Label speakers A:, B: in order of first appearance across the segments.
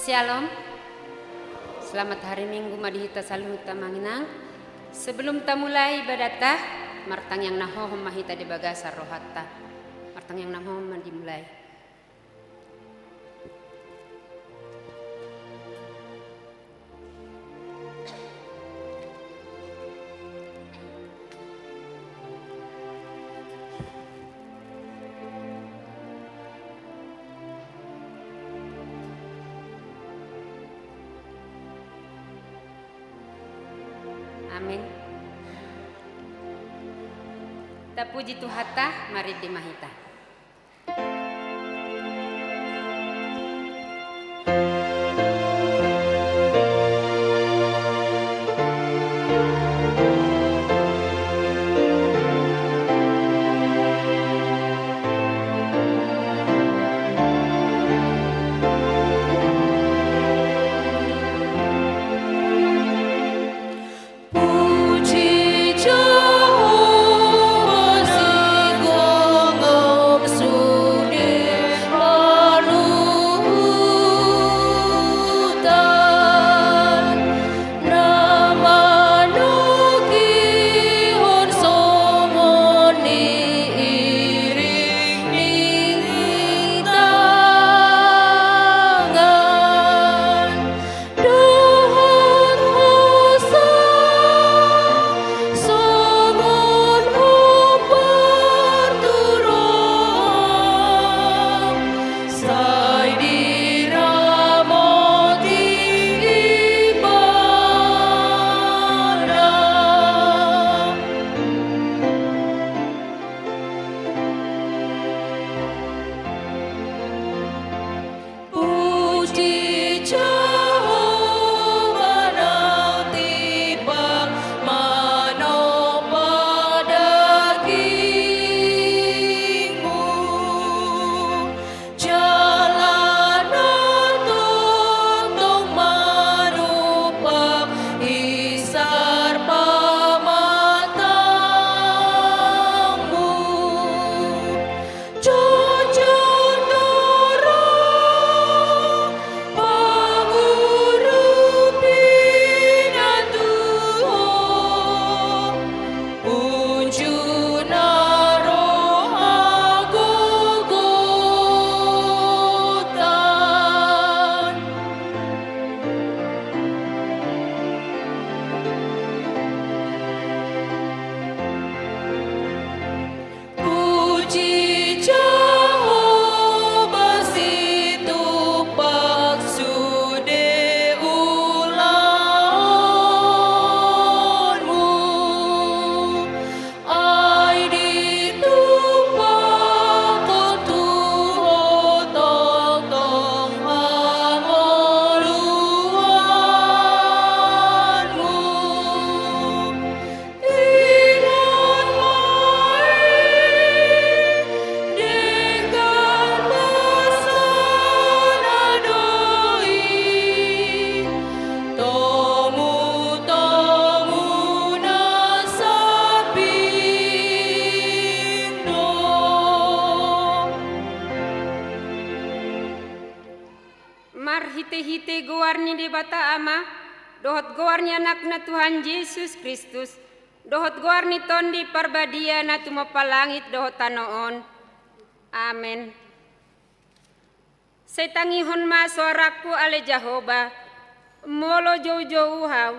A: Shalom. Selamat hari Minggu madihita saluhuta manginang. Sebelum ta mulai ibadata, martang yang nahohom mahita di bagasa rohatta. Martang yang nahohom dimulai. Amin. Ta puji Tuhata, mari dimahita. Hite-hite gowarni di bata ama, dohot gowarni anakna Tuhan Yesus Kristus, dohot gowarni tondi parbadia na tumapalangit dohot tanoon. Amen. Setangihon ma suaraku ale Jehovah, molo jauh-jauh hau,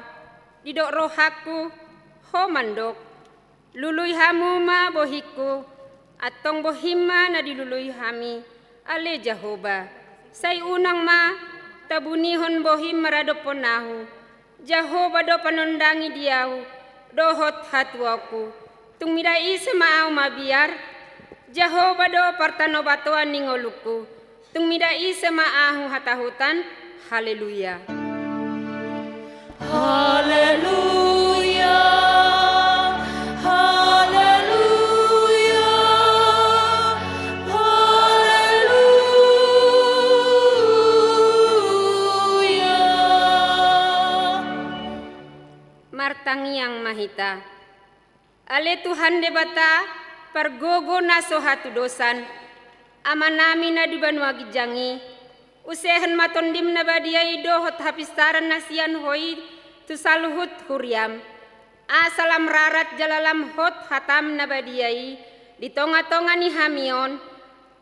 A: didok rohaku ho mandok, lului hamu ma bohiku, atong bohima na dilului hami, ale Jehovah. Say unang ma, tabunihon bohim maradopon nahu, Jehovah do panundangi diahu, dohot hatuaku, tung midai semau mabiar, Jehovah do partanobatoan ningoluku, tung midai semaahu hatahutan, haleluya.
B: Haleluya.
A: Martang yang mahita, ale Tuhan debata pergogo na sohatu dosan, amanami na di banua gijangi, Usehan matondim na badiyay dohot hapistaran nasian hoi tu saluhut huriam. Asalam rarat jalalam hot hatam na badiyay di tonga-tonga ni hamion.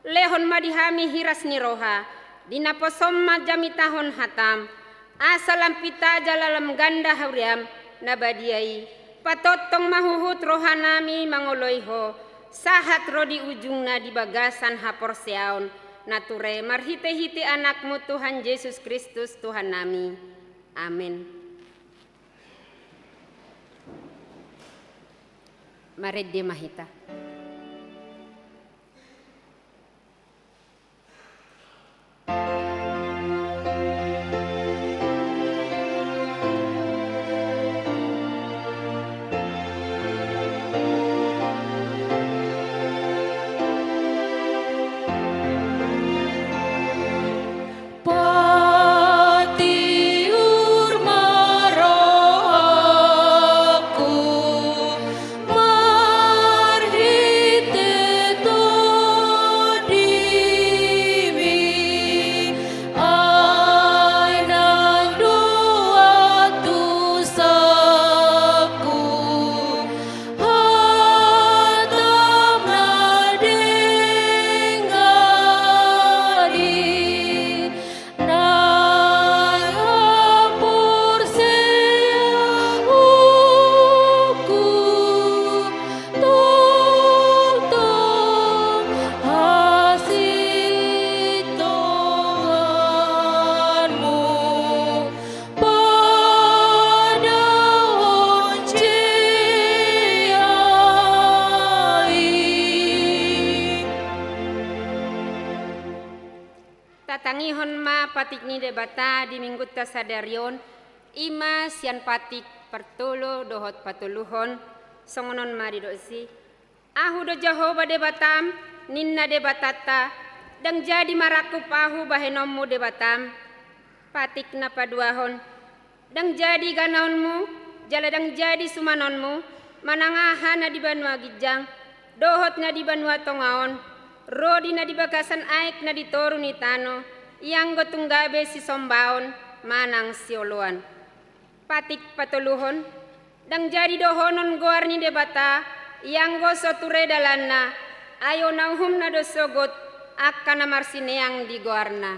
A: Lehon madihami hiras ni roha. Dinaposom majamitahon hatam. Asalam pita jalalam ganda huriam na badiyay. Patotong mahuhut rohanami mangoloiho. Sahat rodi ujungna di bagasan haporseaon. Nature marhite-hite anakmu Tuhan Yesus Kristus Tuhan nami. Amin. Mari mahita. Tatangihon ma patik ni debata di minggu tasadarion ima sian patik pertulu dohot patuluhon songonon ma didosi ahu do Jehovah debatam ninna debatata dang jadi marakup ahu bahenommu debatam patik na paduahon dang jadi ganaonmu jala dang jadi sumanonmu manangahan na di banua gijang dohot na di banua tongaon rodi na di bagasan aik na ditoru ni tano yang gotunggabe si sombaon manang sioluan patik patuluhon dang jadi dohonon goar ni debata yang go soture dalanna ayo nauhum na dosogot akan marsineang di goarna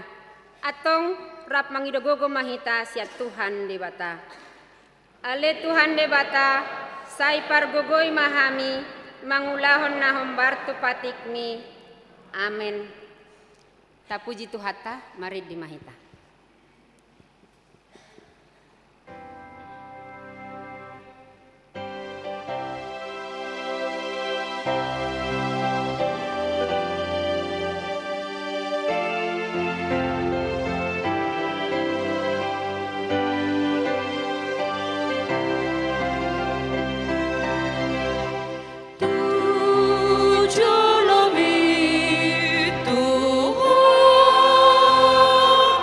A: atong rap mangidogogo mahita sia Tuhan debata ale Tuhan debata sai pargogoi mahami mangulahon na hombartu patikmi. Amin. Tapuji Tuhata, mari dimahita.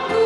B: Ku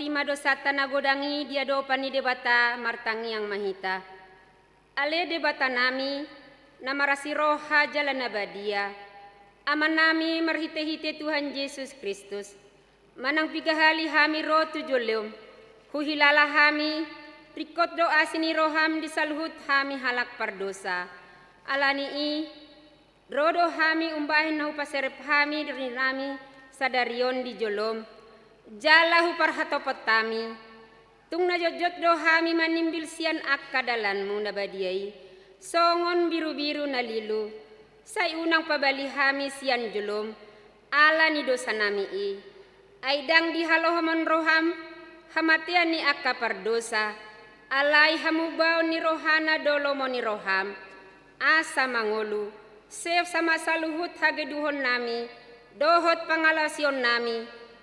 A: tima dosata nagodangi dia dopani debata martangi yang mahita. Ale debata nami namarasi roha jalan abadia. Aman nami marhite-hite Tuhan Yesus Kristus. Manang pigahali hami roh tujulum. Huhilala hami rikot doa sini roham disaluhut hami halak pardosa. Alani i rodo hami umbahin nahu paserep hami dari nami sadarion di jolom. Jalahu parhatopot tami. Tung najojot do hami manimbil sian akka dalanmu nabadiai. Songon biru-biru nalilu. Say unang pabali hami sian jolom. Ala ni dosa nami i. Aidang di halohamon roham, hamatian ni akka pardosa, alai hamubao ni rohana dolomo ni roham, asa mangolu, sef sama saluhut hageduhon nami, dohot pangalasion nami,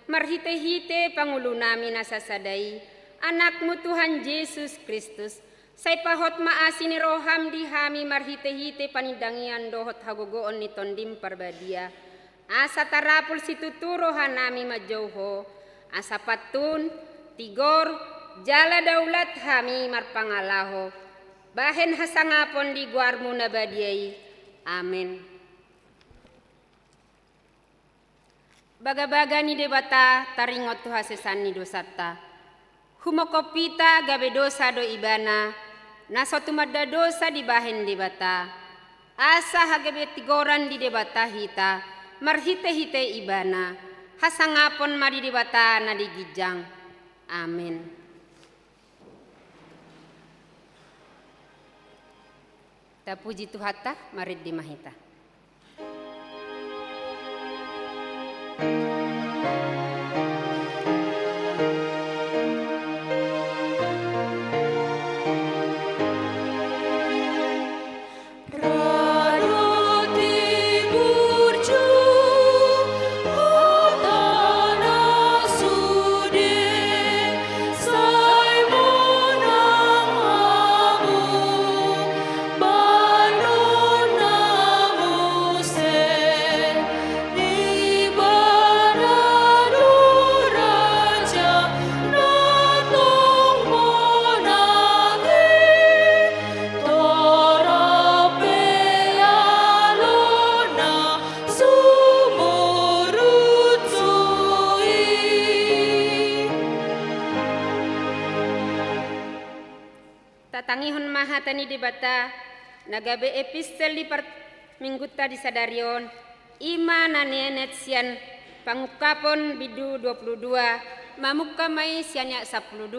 A: marhite-hite pangulu nami nasasadai, anakmu Tuhan Yesus Kristus, say pahot maasi ni roham di hami marhite-hite panidangian dohot hagogoon ni tondim parbadia, asa tarapul situturo hanami majauho, asa patun, tigor, jala daulat hami marpangalaho, bahen hasangapon di guarmu nabadiai. Amin. Baga-baga ni debata taringot tu hasesan ni dosata. Humokopita gabe dosa do ibana, nasotu madda dosa di bahen debata. Asa hagabe tigoran di debata hita. Marhite-hite ibana, hasangapon mari dibata na digijang. Amin. Tapuji Tuhata, marid di mahita. Tatangihon mahatani debata nagabe epistel di mingguta di sadarion ima nanenet sian pangukapon bidu 22 mamukamai sianya 12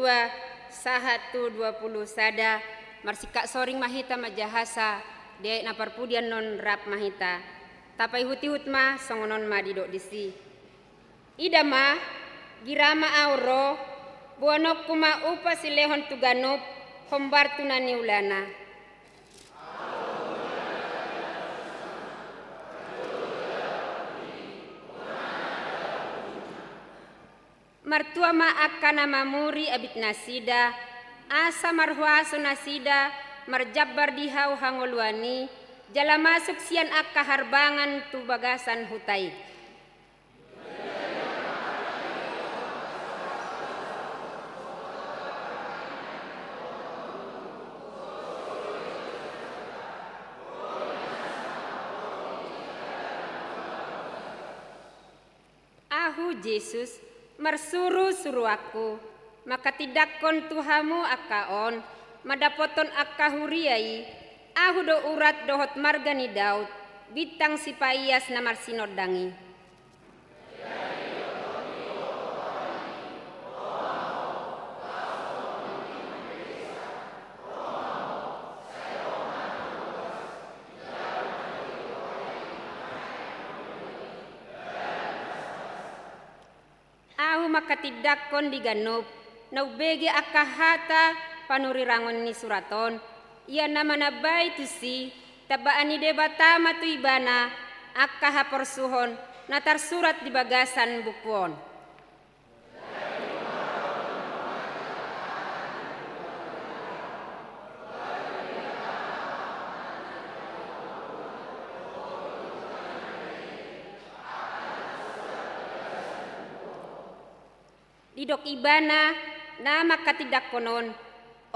A: sahatu 20 sada marsika soring mahita majahasa de naparpudian non rap mahita tapai huti hutma songonon madidok disi idama girama auro buanok kuma upa silehon tuganop hombar tunani ulana. Martua ma akana mamuri abit nasida, asa marhuaso nasida, marjabbar dihau hangoluani, jala masuk sian akka harbangan tu bagasan hutai. Yesus marsuru-suru aku maka tidakkon Tuhamu akaon madapoton akka huriai ahu do urat dohot margani Daud bitang sipaias na marsinod dangi makatidakkon di ganop naubege akahata panurirangon ni suraton ia nama nabay tusi tabaan ni debata matuibana akahaporsuhon natar surat di bagasan bukwon didok ibana na makatidak konon,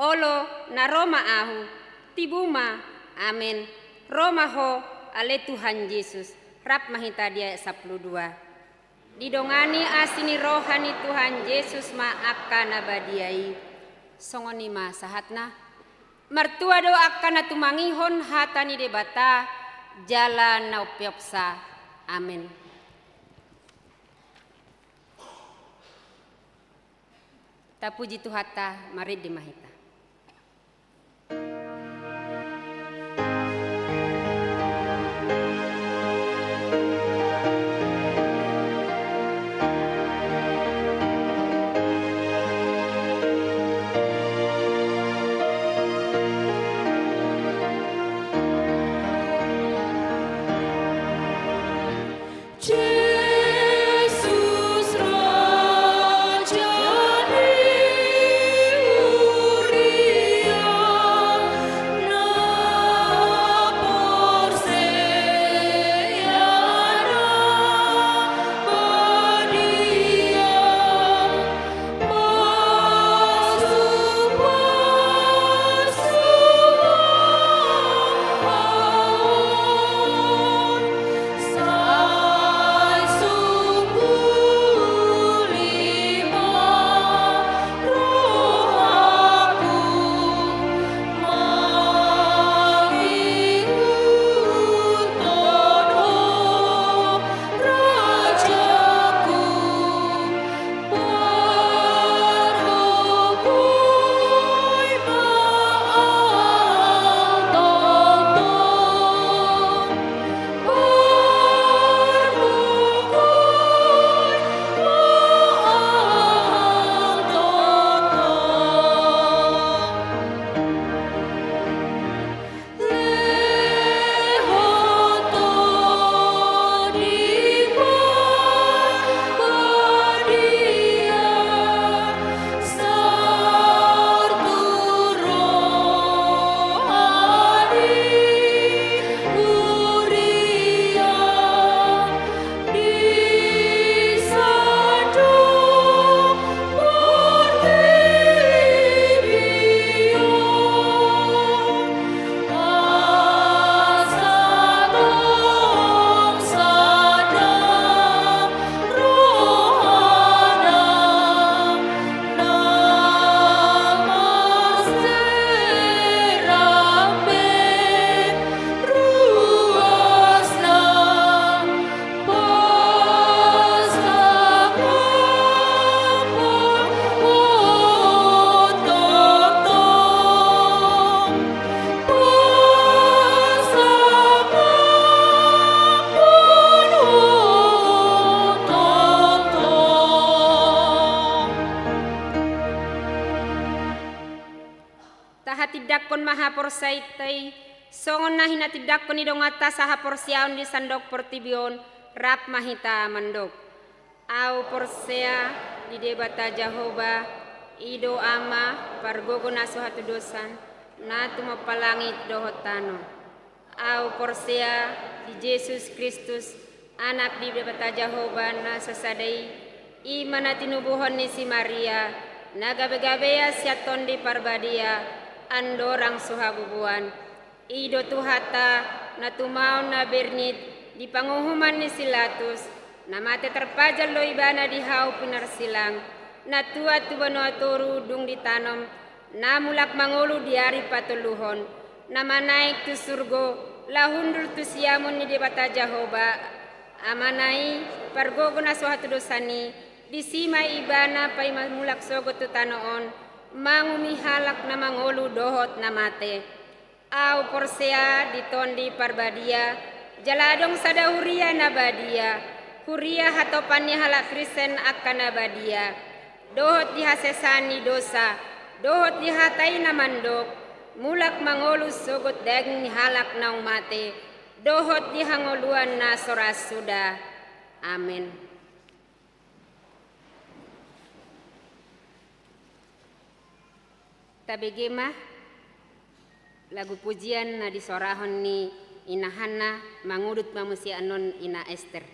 A: olo na Roma ahu, tibuma, amin, Roma ho, ale Tuhan Yesus, rap mahita dia 12. Didongani asini rohani Tuhan Yesus ma akan abadiai, songoni ma sahatna, mertua do akan tumangihon hatani debata, jalan naupiopsa, amin. Tapuji Tuhata, mari dimahita. Tidakon maha porsaitai songon na hinatidakon idong atas saha porsiaon di sandok portibion rap mahita mandok au porsea di debata Jehovah ido ama pargogo naso hatu dosan na tumapalangit dohotano au porsea di Yesus Kristus anak di debata Jehovah na sasadai imana tinubuhon ni si Maria na gabe-gabeya siaton di parbadia andorang suhabubuan ido Tuhata na tumaon na bernit di panguhuman ni Silatus na mate terpajal lo ibana di hau pinarsilang na tua tubano aturu dung ditanom na mulak mangulu di hari patuluhon na manaik tu surgo lahundul tu siamun ni debata Jehovah amanai pargogo na suhatu dosani di sima ibana pai mulak sogo tu tanoon mangumi halak na mangolu dohot na mate au porsea ditondi parbadia jaladong sadahuria na badia huria hatopannya halak Kristen akan na badia dohot dihasesani dosa dohot dihatai na mandok mulak mangolu sogot daging halak naung mate dohot dihangoluan na soras sudah amin. Tabegema lagu pujian na disorahon ni ina Hana mangudut mamusia anon ina Esther.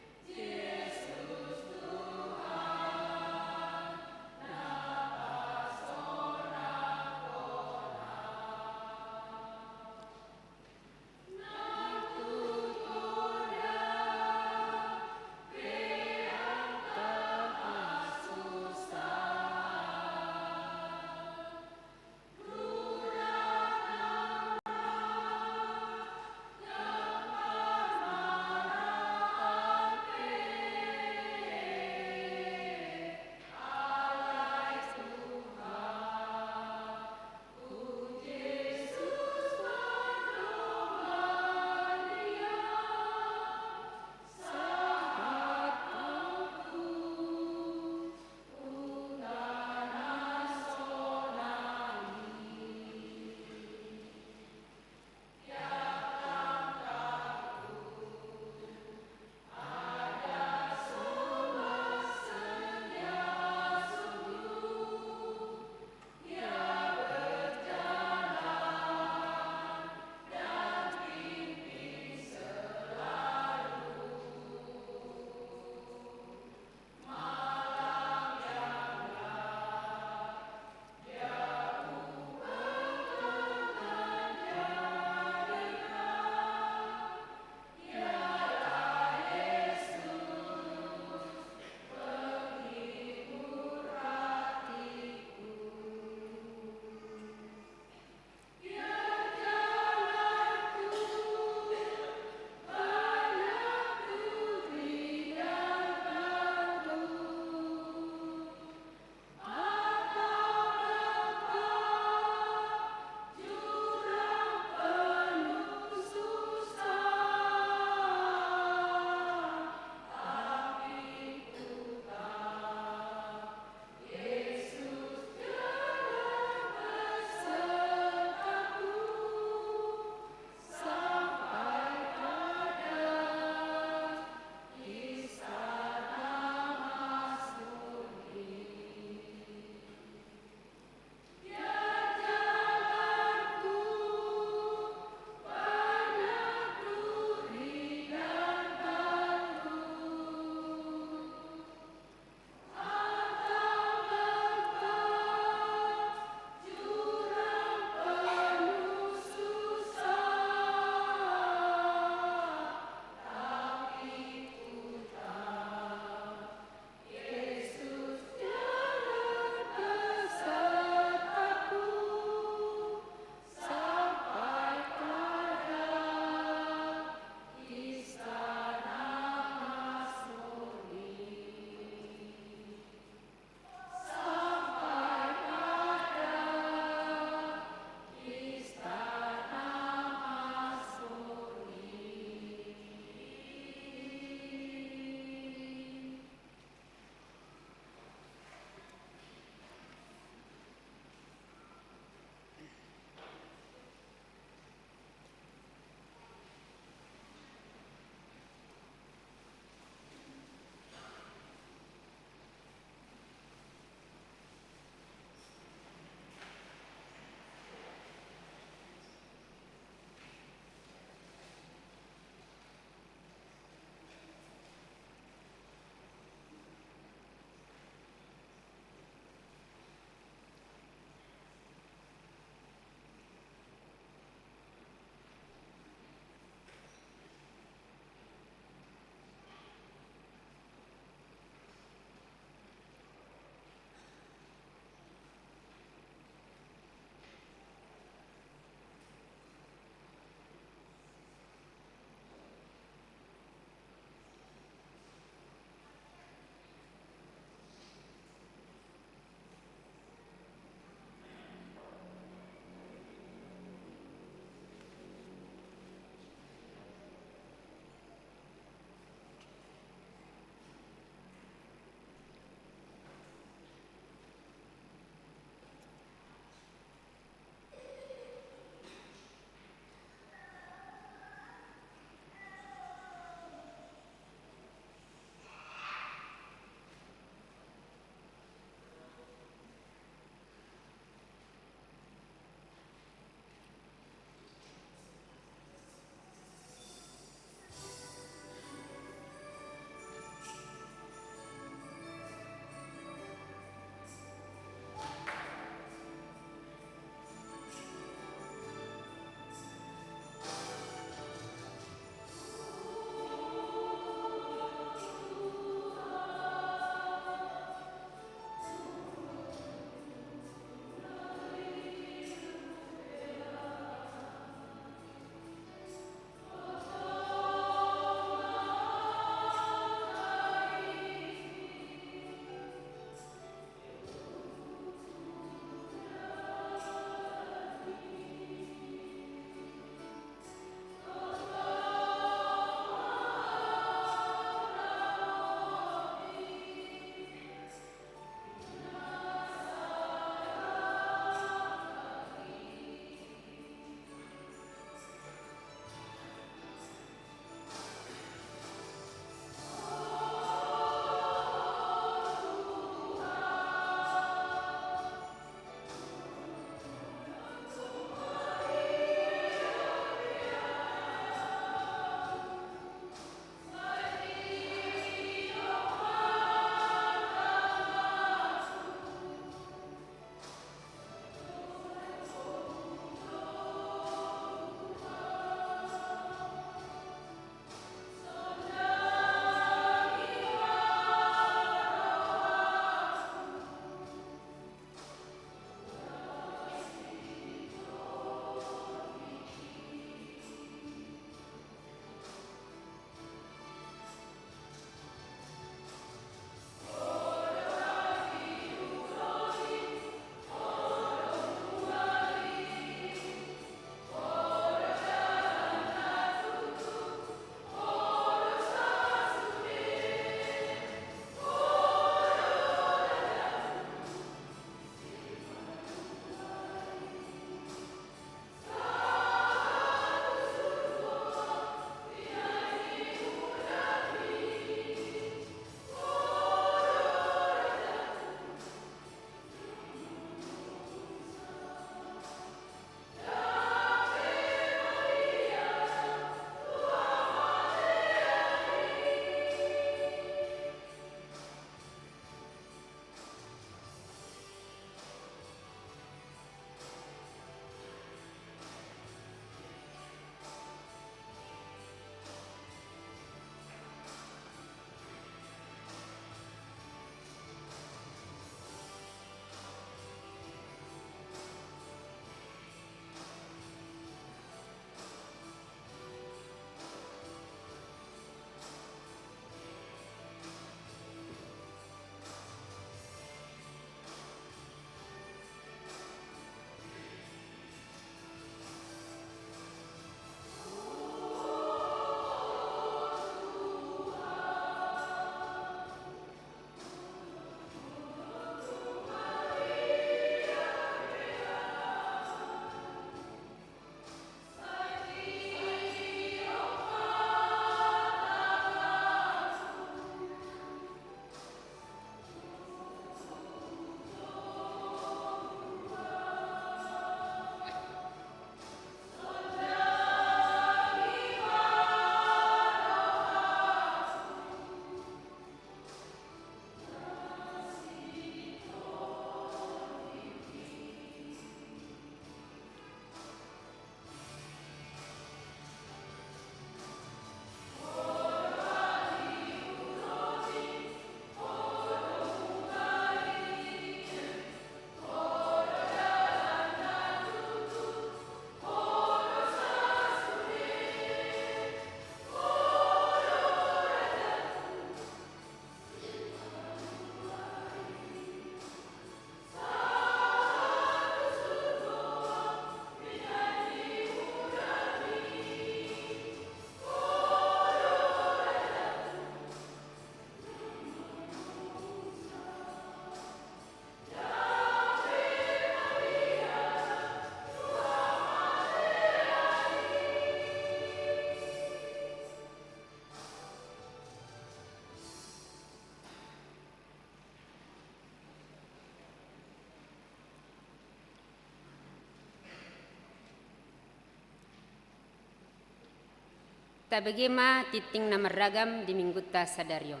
A: Tabagema titing na maragam di mingguta sadaryo.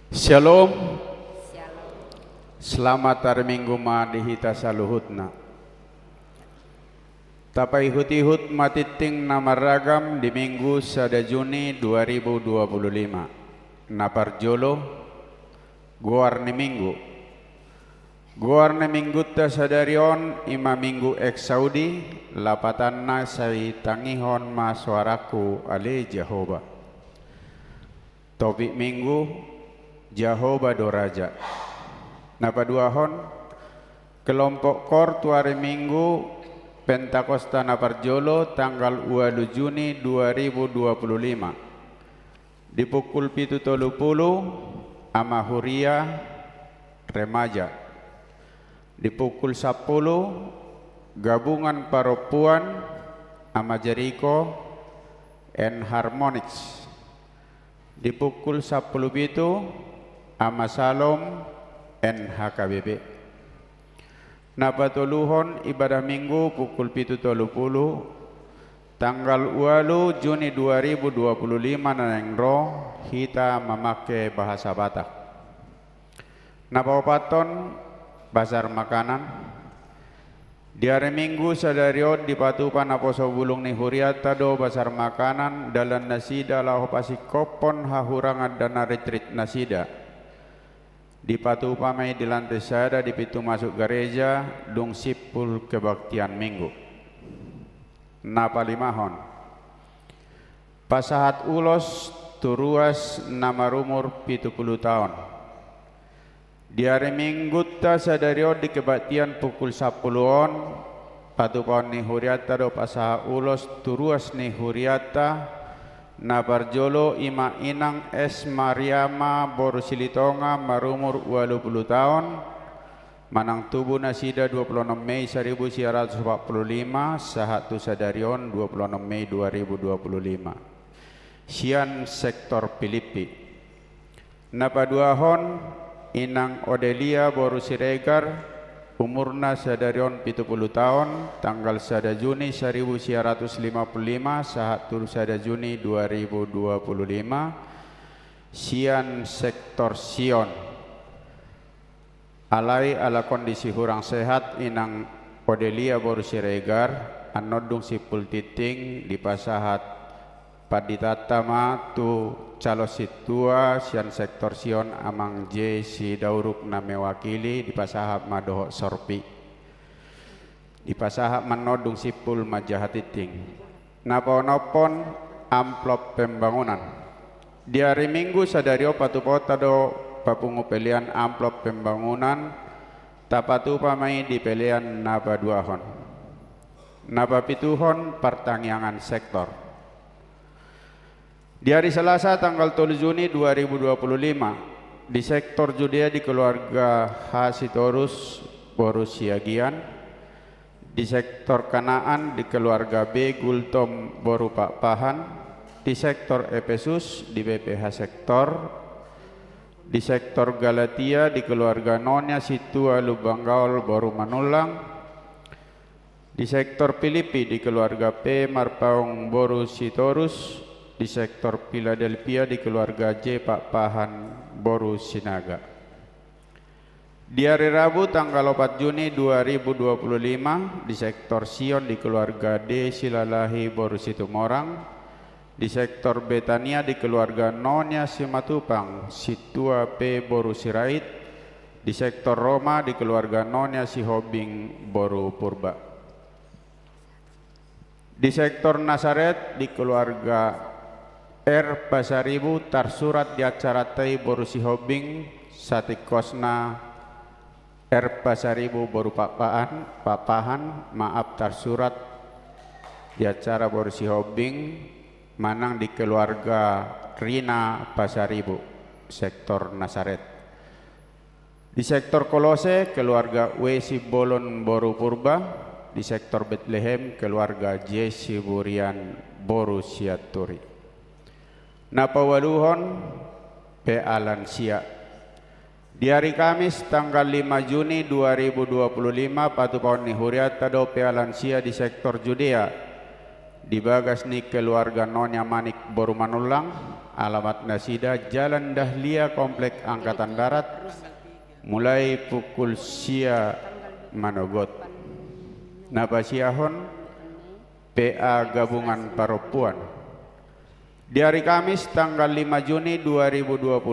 B: Shalom. Selamat hari Minggu ma dihita saluhutna. Tapai hut-hut matiting namaragam di Minggu sada Juni 2025. Naparjolo Guarni Minggu. Guarni Minggu ta sadarion ima Minggu ex Saudi lapatanna sai tangihon ma suaraku ale Jehovah. Topik Minggu Jehovah Doraja. Napaduahon kelompok kor tuari Minggu Pentakosta Naparjolo tanggal 2 Juni 2025 di pukul 7.30 ama Huria remaja, di pukul 10 gabungan paropuan ama Jericho and Harmonics, di pukul 10 ama Salom NHKBP. Napatuluhon ibadah Minggu pukul 7.30 tanggal 2 Juni 2025 nanengro kita memakai bahasa Batak. Napapaton bazar makanan di hari Minggu sadario di patupan aposo bulung ni huriata do bazar makanan dalam nasida lahu pasikopon hahurangan dana retreat nasida. Di patu upamai di lantai sada di pintu masuk gereja dung sipul kebaktian Minggu. Napalimahon pasahat ulos turuas nama umur 70 tahun. Di hari Minggu ta sadario di kebaktian pukul 10-on patu paon ni huriata do pasahat ulos turuas ni huriata Naparjolo ima inang es Mariama Borusilitonga marumur 20 tahun manang tubuh nasida 26 Mei 1945 sahatu sadarion 26 Mei 2025 sian sektor Filipi. Napaduahon inang Odelia Borusiregar umurna sadarion 70 tahun tanggal 1 Juni 1955 saat tur 1 Juni 2025 sian sektor Sion alai ala kondisi kurang sehat inang Odelia Borusiregar anodung sipul titing di pasahat paditatama tu calo situa sian sektor Sion amang J si dauruk na mewakili di pasahap madoho sorpi di pasahap manodung sipul majahatiting napon-napon amplop pembangunan di hari Minggu sadario patupota do papungu pelian amplop pembangunan tapatu pamai di pelian napaduahon napapituhon pertangyangan sektor. Di hari Selasa tanggal 3 Juni 2025 di sektor Judea di keluarga Hasitorus Borusiagian, di sektor Kanaan di keluarga B Gultom Borupak Pahan, di sektor Efesus di BPH sektor, di sektor Galatia di keluarga Nonya Situa Lubanggaol Boru Manulang, di sektor Filipi di keluarga P Marpaung Boru Sitorus, di sektor Philadelphia di keluarga J Pak Pahan Boru Sinaga. Di hari Rabu tanggal 4 Juni 2025 di sektor Sion di keluarga D Silalahi Boru Situmorang, di sektor Betania di keluarga Nonya Simatupang Situa P Boru Sirait, di sektor Roma di keluarga Nonya Sihobing Boru Purba, di sektor Nazaret di keluarga R Pasaribu tarsurat di acara tei Boru Sihobing satikosna R Pasaribu Boru Papahan maaf tarsurat di acara Boru Sihobing manang di keluarga Rina Pasaribu sektor Nazaret. Di sektor Kolose keluarga Wesi Bolon Boru Purba, di sektor Bethlehem keluarga Jesi Burian Boru Siaturi. Napawaluhon PA Lansia. Di hari Kamis tanggal 5 Juni 2025 patupahon ni huriata do PA Lansia di sektor Judea di bagas ni keluarga Nonya Manik Borumanulang, alamat Nasida Jalan Dahlia Komplek Angkatan Darat, mulai pukul sia manogot. Napasiahon PA Gabungan Paropuan. Di hari Kamis tanggal 5 Juni 2025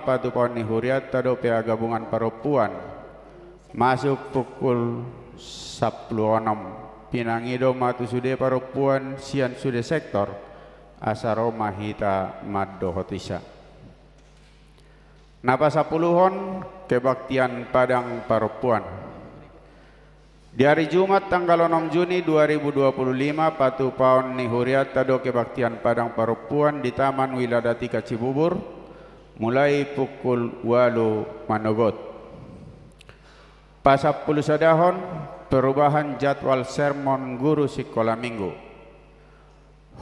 B: patupahon ni huriata do PA Gabungan Paropuan masuk pukul 10.06 pinangido matu sude Paropuan sian sude sektor asaro mahita maddo hotisa. Napa 10 kebaktian Padang Paropuan. Di hari Jumat tanggal 6 Juni 2025 patupahon ni huriata do kebaktian Padang Paropuan di Taman Wiladatika Cibubur mulai pukul 8 manogot. Pasapuluh sadahon perubahan jadwal sermon guru sekolah minggu.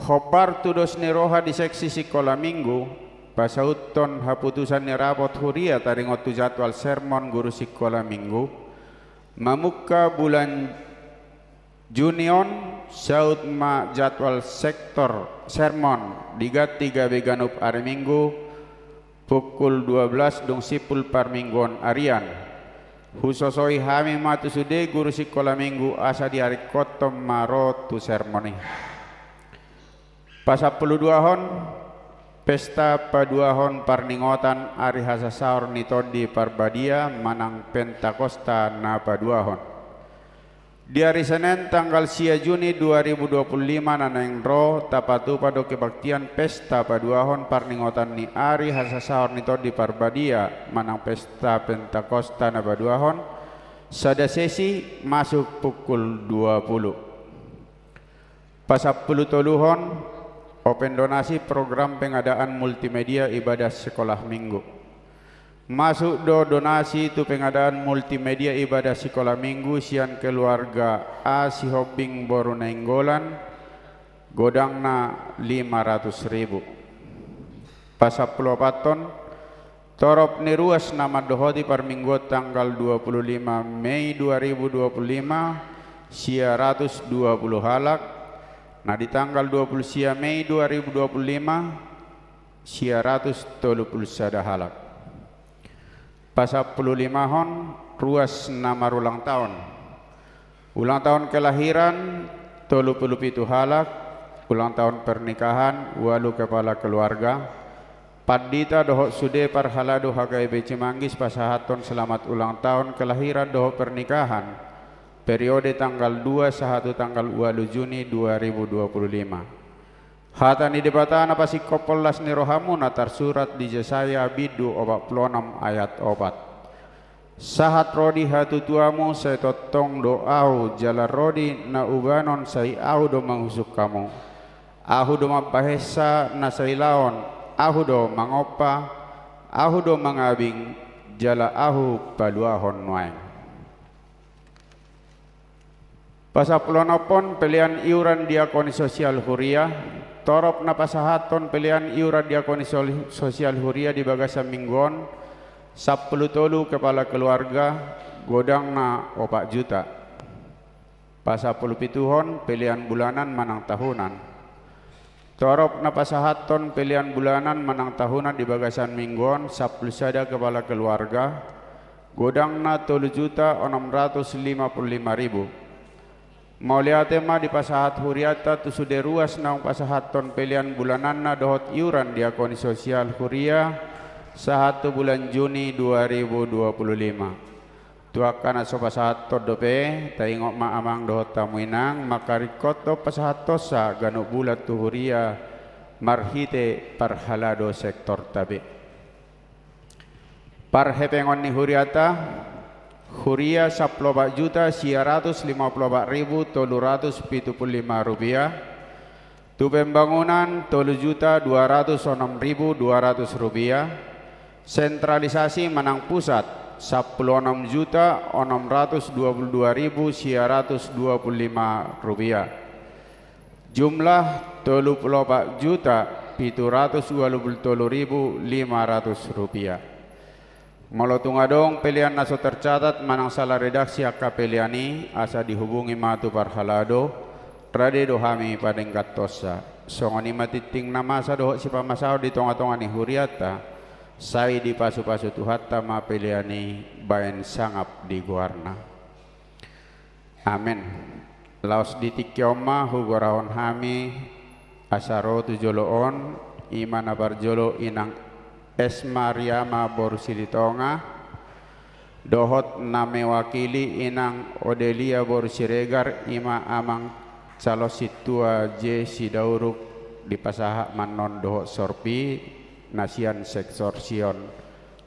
B: Hopar tudos ni roha di seksi sekolah minggu pasauton haputusan ni rapot huria taringotu jadwal sermon guru sekolah minggu mamuka bulan Junion saut ma jadwal sektor sermon digat 3 beganup hari Minggu pukul 12 dong sipul par mingguan arian husosoi hami matu sude guru sekolah minggu asa di hari kotom maro tu sermoni. Pasapuluh duahon pesta paduahon parningotan ari hasasaur nitodi parbadia manang Pentakosta na paduahon. Di hari Senin tanggal sia Juni 2025 naneng ro tapatu pado kebaktian pesta paduahon parningotan ni ari hasasaur nitodi parbadia manang pesta Pentakosta na paduahon sada sesi masuk pukul 20. Pasapuluh toluhon open donasi program pengadaan multimedia ibadah sekolah minggu. Masuk do donasi itu pengadaan multimedia ibadah sekolah minggu sian keluarga A si Hobing Boru Nainggolan godangna 500.000. Pasapuluh paton torop ni ruas nama dohoti par minggu tanggal 25 Mei 2025 sia 120 halak. Nah di tanggal 20 sia Mei 2025 sia 130 halak. Pasapuluh limahon ruas nama ulang tahun. Ulang tahun kelahiran 37 halak. Ulang tahun pernikahan 8 kepala keluarga. Padita dohok sude par halado HKIB Cimanggis pasahaton selamat ulang tahun kelahiran dohok pernikahan. Periode tanggal 2 sahatu tanggal 8 Juni 2025. Hata ni debatana pasikopollas ni rohamu natar surat di Yesaya bidu 46 ayat 4. Sahat rodi hatu tuamu saya totong doau jala rodi na uganon sai au do manghusuk kamu. Ahu do mapahesa na sai laon, ahu do mangopa, ahu do mangabing jala ahu paluahon nuaing. Pasapulonopon pilihan iuran diakoni sosial huria torop na pasahaton pilihan iuran diakoni sosial huria di bagasan mingguan 10 kepala keluarga godang na 4 juta. Pasapuluh pituhon pilihan bulanan manang tahunan torop na pasahaton pilihan bulanan manang tahunan di bagasan mingguan 10 sada kepala keluarga godang na 3.655.000. Mauliate ma di pasahat huriata tu sude ruas naung pasahaton pilihan bulananna dohot iuran diakoni sosial huria sahatu bulan Juni 2025. Tuakana so pasahato dope taingok ma amang dohot tamuinang makarikoto pasahatosa gano bulat tu huria marhite parhalado sektor tabe. Parhepengon ni huriata huria 10 juta 154.375 rupiah. Tu pembangunan 3 juta 206.200 rupiah. Sentralisasi Manang Pusat 16 juta 622.925 rupiah. Jumlah 34 juta Rp723.500. Malotung adong pilihan naso tercatat manang salah redaksi akka piliani asa dihubungi matu parhalado trade dohami padengkat tosa songoni matiting nama sa doho si pamasao di tonga-tonga ni huriata sai di pasu-pasu tuhatta ma piliani bayan sangap di guarna. Amin. Laos di tikyoma hugorahon hami asaro tujoloon iman abarjolo inang Es Mariama Borsilitonga dohot na mewakili inang Odelia Borsiregar ima amang calositua J Sidauruk di pasaha manon dohot sorpi nasian seksorsion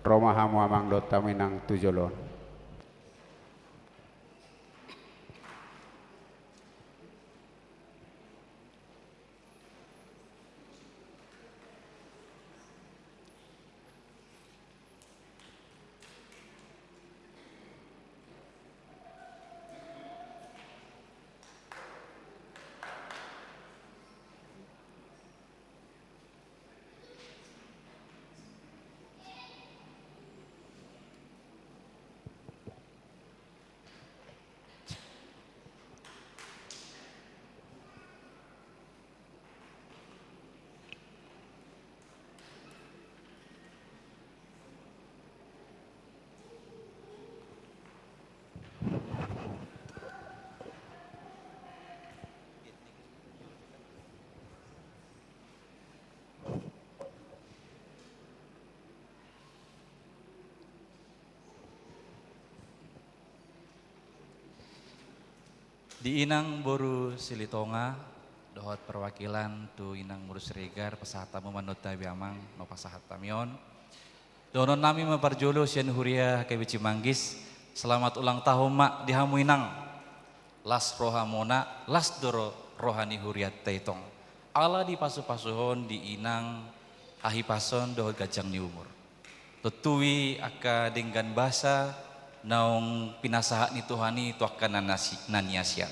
B: Roma hamu amang dota minang tujolon.
C: Di Inang Boru Silitonga, dohot perwakilan tu Inang Boru Siregar pasahatamu manota biamang no pasahatamion. Donon nami memperjolo sian huria kebici manggis. Selamat ulang tahun mak dihamu Inang. Las rohamona, las doro rohani huriat taitong. Allah di pasu-pasuhon di Inang ahi pason dohot gajang ni umur. Tutui aka dengan bahasa naung pinasahat ni Tuhani tu akan naniasian.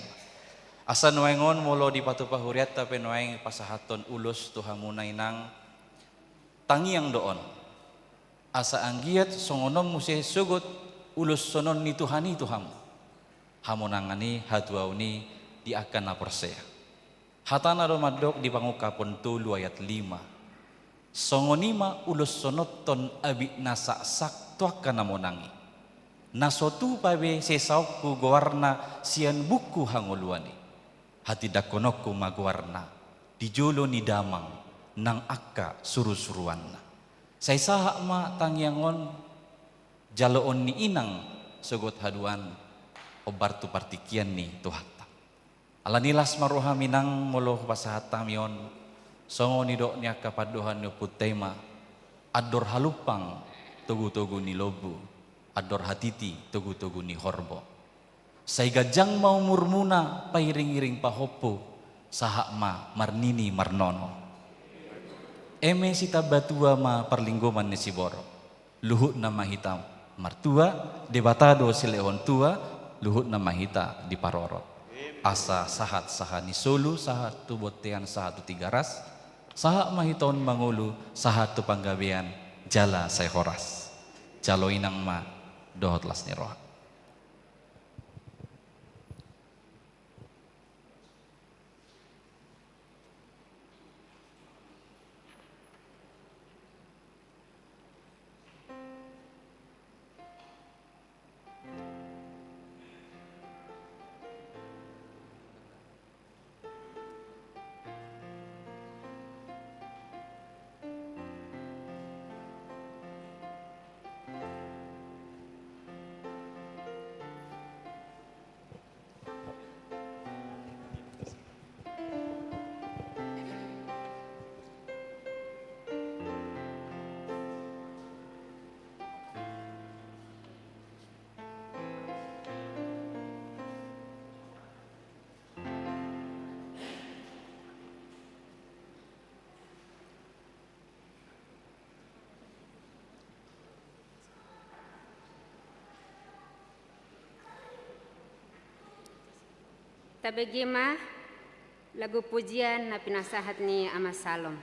C: Asa nuengon molo di patu pahuriat tapi nueng pasahaton ulus tuhamuna inang tangiang doon. Asa anggiat songonom musih sugut ulus sonon ni Tuhani tuhamu. Hamonangani hatuauni di akan napersea. Hatana romadok di pangukapon tulu ayat 5. Songonima ulus sonoton abi nasa sak tu akan namonangi. Nasotu pabe sesauku gowarna sian buku hangoluani. Hati dakonokku maguwarna dijolo ni damang nang akka suru-suruanna. Say sahak ma tangyangon jaloon ni inang sogot haduan obar tu partikian ni tuhatta. Alanilas maruha minang moloh pasahatamion songo ni dok nya kapaduhan ni putema ador halupang tugu-tugu ni lobu. Ador hatiti tugu-tugu ni horbo. Say gajang mau murmuna pairing-iring pahopo sahak ma marnini marnono. Eme sita batua ma perlinggoman ni siboro. Luhut nama hitam martua debatado silehon tua luhut nama hita di parorot. Asa sahat sahani solu sahat tu botean sahat tu tigaras sahak mahiton mangulu sahat tu panggabean jala say horas. Jalo inang ma dohot las niroha.
A: Tabegi mah lagu pujian na pinasahat ni Ama Salom.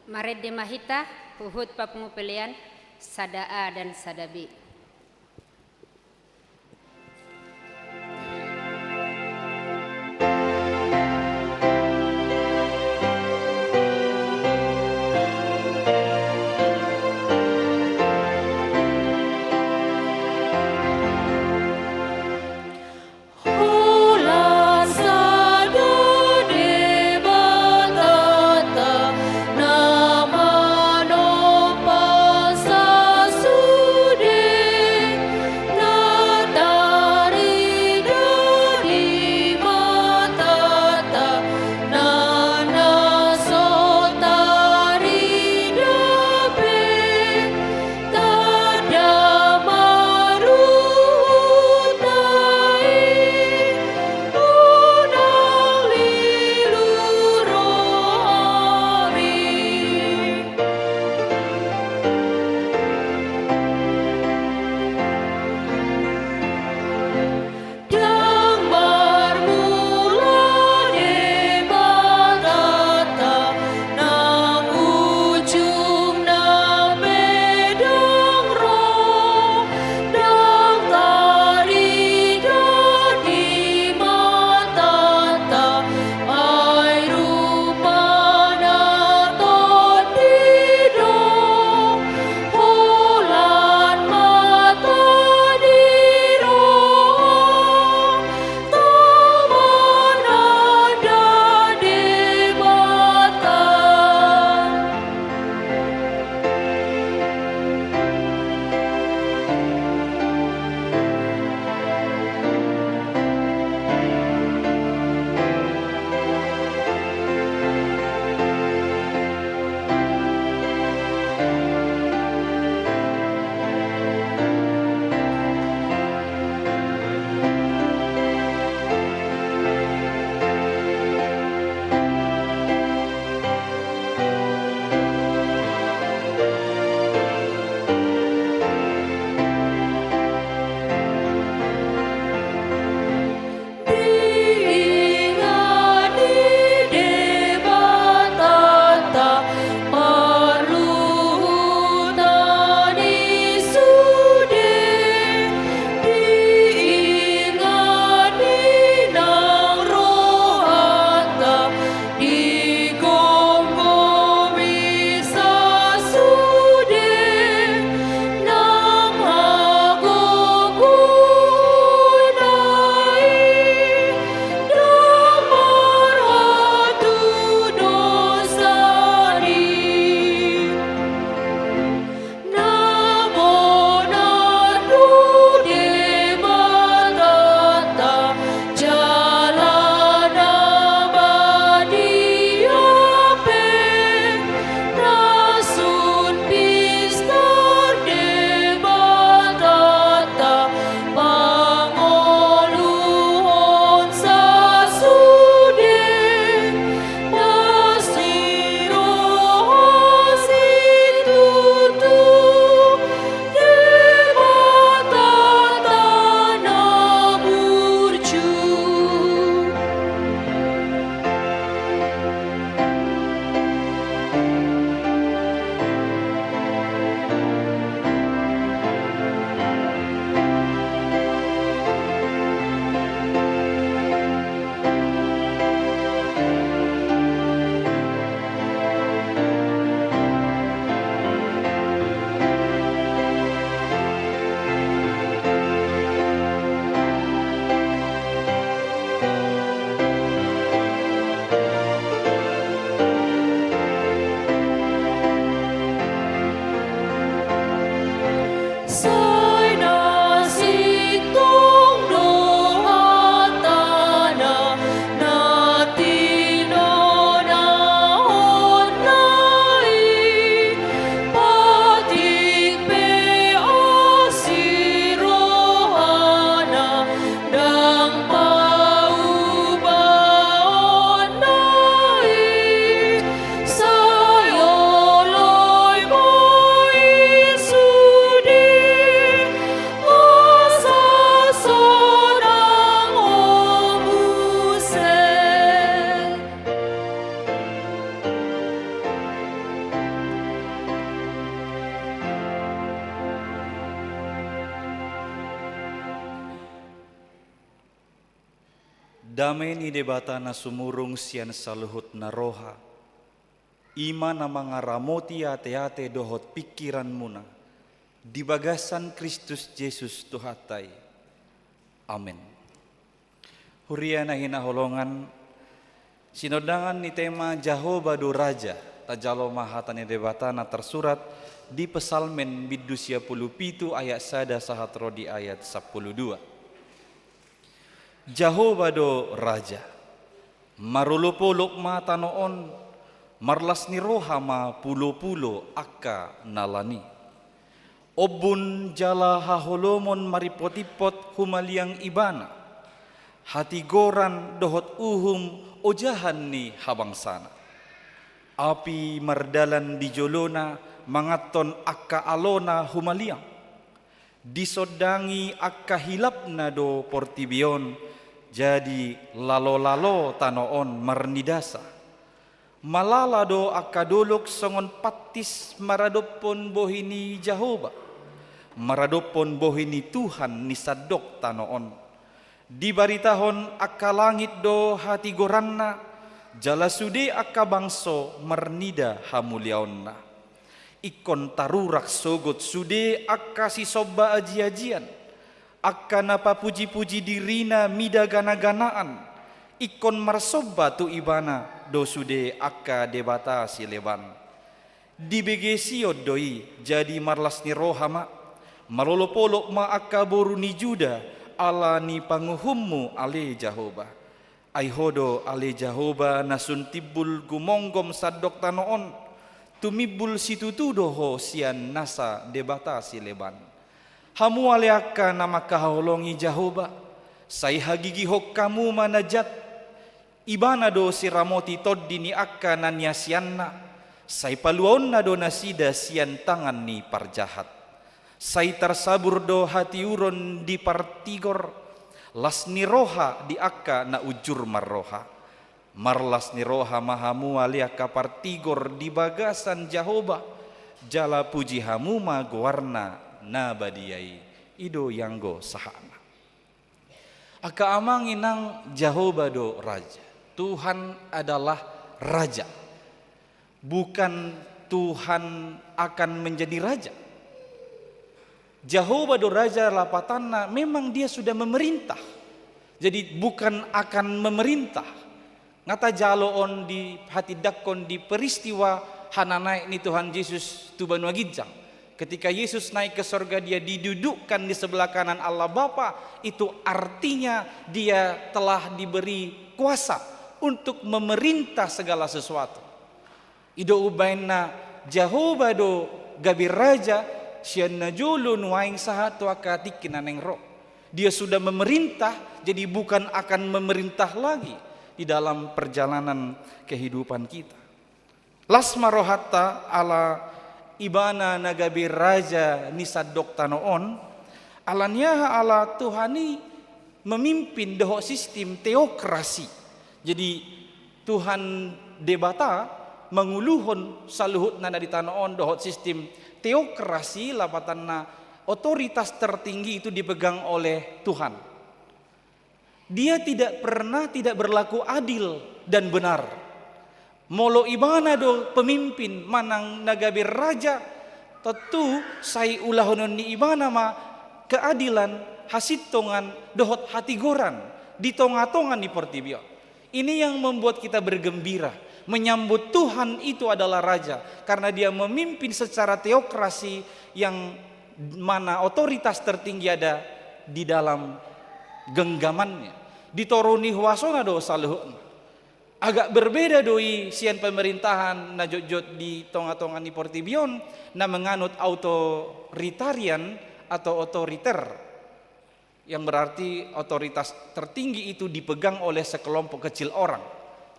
A: Maret de Mahita, Huhud Papungupelian, Sadaa dan Sadabi.
C: Damai ni debata na sumurung sian saluhut na roha. Ima na mga ramoti ate-ate dohot pikiran muna. Di bagasan Kristus Jesus Tuhatay. Amen. Huria na hinaholongan, sinodangan ni tema Jehovah do Raja, tajalo mahata ni debata na tersurat di Pesalmen bidusia pulupitu ayat sada sahatro di ayat 12. Jehovah do Raja, marulupulok ma tanoon, marlas ni roha ma pulo-pulo akka nalani. Obun jala haholomon maripot-ipot humaliang ibana, hati goran dohot uhum ojahan ni habang sana. Api mardalan di jolona, mangaton akka alona humaliang. Disodangi akka hilapna do portibion, jadi lalo-lalo tanoon marnidasa. Malala do akka duluk songon patis maradopon bohini Jehovah. Maradopon bohini Tuhan ni sadok tanoon. Dibaritahon akka langit do hati goranna, jala sude akka bangso marnida hamuliaonna. Ikon tarurak sogot sude akka si soba aji-ajian. Akka napa puji-puji dirina mida gana-ganaan. Ikon marsoba tu ibana do sude akka debata si leban. Dibegesio doi jadi marlas ni rohama. Malolopolok ma akka boru ni juda ala ni panguhummu ale Jehovah. Aihodo ale Jehovah nasun tibul gumonggom sadok tanoon. Tumibul situtu doho sian nasa debata si leban. Hamu aleaka nama kaholongi Jehovah, sai hagigi hok kamu manajat. Ibana do si ramoti toddi ni akka nanyasianna, sai paluon na do nasida sian tangan ni parjahat. Sai tersabur do hati uron di partigor, las ni roha di akka na ujur marroha. Marlas ni roha mahamu aleaka partigor di bagasan Jehovah, jala puji hamu ma guarna nabadiai ido yanggo sahana. Aka amangin nang Jehovah do Raja. Tuhan adalah Raja. Bukan Tuhan akan menjadi Raja. Jehovah do Raja lapatanna memang dia sudah memerintah. Jadi bukan akan memerintah. Ngata jaloon di hati dakon di peristiwa hananaik ni Tuhan Yesus tuban wagijang. Ketika Yesus naik ke sorga, dia didudukkan di sebelah kanan Allah Bapa. Itu artinya dia telah diberi kuasa untuk memerintah segala sesuatu. Ido ubaina Jehovah do gabi raja sian najulun waing sahatu akatikin aneng roh. Dia sudah memerintah, jadi bukan akan memerintah lagi di dalam perjalanan kehidupan kita. Lasma rohata ala ibana nagabi raja nisadok tanoon alanya ala Tuhani memimpin doho sistem teokrasi. Jadi Tuhan debata menguluhon saluhut nana di tanoon doho sistem teokrasi lapatanna otoritas tertinggi itu dipegang oleh Tuhan. Dia tidak pernah tidak berlaku adil dan benar. Molo ibana do pemimpin manang nagabi raja, tentu sai ulahonon ni ibana ma keadilan hasitongan dohot hati goran di tonga-tongan di portibio. Ini yang membuat kita bergembira, menyambut Tuhan itu adalah raja karena dia memimpin secara teokrasi yang mana otoritas tertinggi ada di dalam genggamannya. Ditoruni huasona do saluhun. Agak berbeda doi sian pemerintahan na jot di tonga-tongan di portibion na menganut autoritarian atau otoriter, yang berarti otoritas tertinggi itu dipegang oleh sekelompok kecil orang.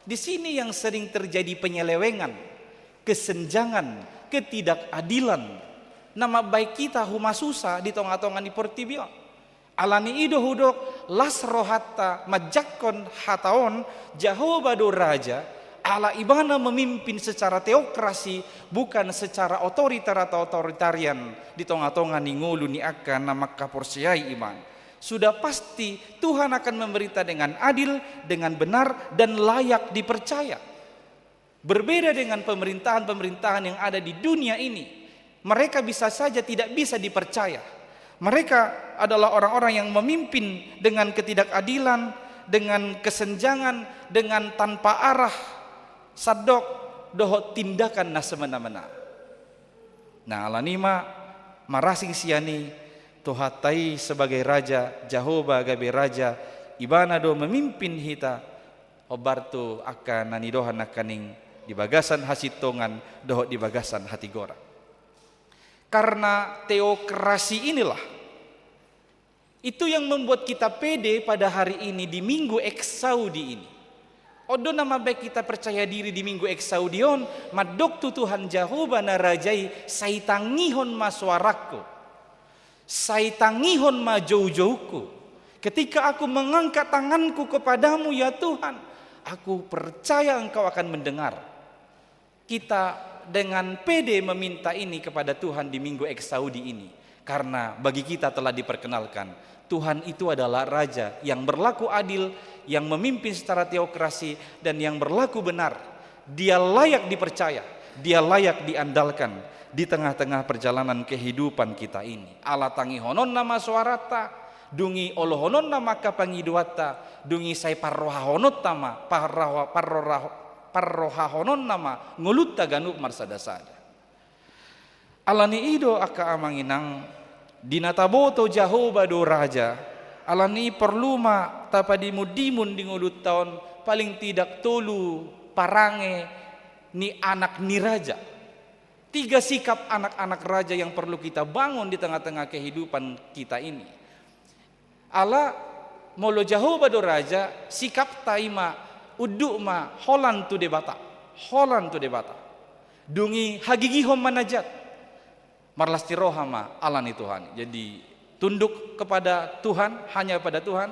C: Di sini yang sering terjadi penyelewengan, kesenjangan, ketidakadilan. Nama baik kita humasusa di tonga-tongan di portibion. Alani ido hudok las rohatta majakon hataon Jehovah do Raja ala ibana memimpin secara teokrasi bukan secara otoriter atau otoritarian di tonga-tonga ni ngulu ni akan nama kaporsiai iman. Sudah pasti Tuhan akan memerintah dengan adil, dengan benar, dan layak dipercaya. Berbeda dengan pemerintahan-pemerintahan yang ada di dunia ini. Mereka bisa saja tidak bisa dipercaya. Mereka adalah orang-orang yang memimpin dengan ketidakadilan, dengan kesenjangan, dengan tanpa arah, sadok, dohot tindakan na semena-mena. Nah, alanima marasing siani Tuhatai sebagai raja, Jehovah gabe raja, ibana do memimpin hita, obartu akan nanidohan nakaning di bagasan hasitongan, dohot di bagasan hati gora. Karena teokrasi inilah, itu yang membuat kita pede pada hari ini di Minggu Eksaudi ini. Odo nama baik kita percaya diri di Minggu Eksaudion, madok tu Tuhan Jehovah na rajai, saitangihon maswarakku. Saitangihon ma jauh-jauhku. Ketika aku mengangkat tanganku kepadamu ya Tuhan, aku percaya engkau akan mendengar. Kita dengan pede meminta ini kepada Tuhan di Minggu Eksaudi ini. Karena bagi kita telah diperkenalkan, Tuhan itu adalah Raja yang berlaku adil, yang memimpin secara teokrasi, dan yang berlaku benar. Dia layak dipercaya, dia layak diandalkan di tengah-tengah perjalanan kehidupan kita ini. Ala tangi honon nama suarata, dungi olohonon nama kapangiduata, dungi say parroha honot nama, parroha honon nama, ngulutta ganuk marsadasada. Alani ido aka amanginang, dinataboto Jehovah do raja, alani perluma tapadimudimun di ngulut tahun, paling tidak tolu parange ni anak ni raja. 3 sikap anak-anak raja yang perlu kita bangun di tengah-tengah kehidupan kita ini. Allah molo Jehovah do raja, sikap taima uduk ma holan tu debata. Holan tu debata. Dungi hagigihom manajat. Marlasti rohama Allah ni Tuhan. Jadi tunduk kepada Tuhan, hanya pada Tuhan,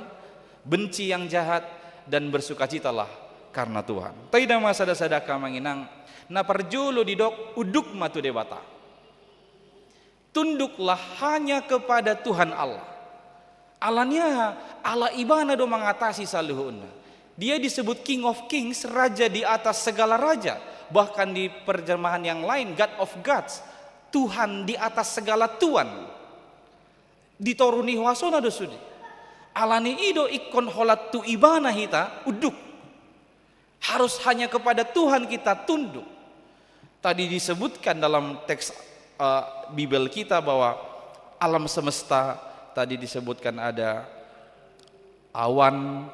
C: benci yang jahat dan bersukacitalah karena Tuhan. Taida masa sadaka manginang na parjulu didok uduk matu dewata. Tunduklah hanya kepada Tuhan Allah. Alanya Allah ibana do mengatasi saluhuna. Dia disebut King of Kings, raja di atas segala raja. Bahkan di terjemahan yang lain God of Gods, Tuhan di atas segala tuan. Ditoruni wasona do sudi. Alani ido ikon holat tu ibana hita uduk. Harus hanya kepada Tuhan kita tunduk. Tadi disebutkan dalam teks Bible kita bahwa alam semesta tadi disebutkan ada awan,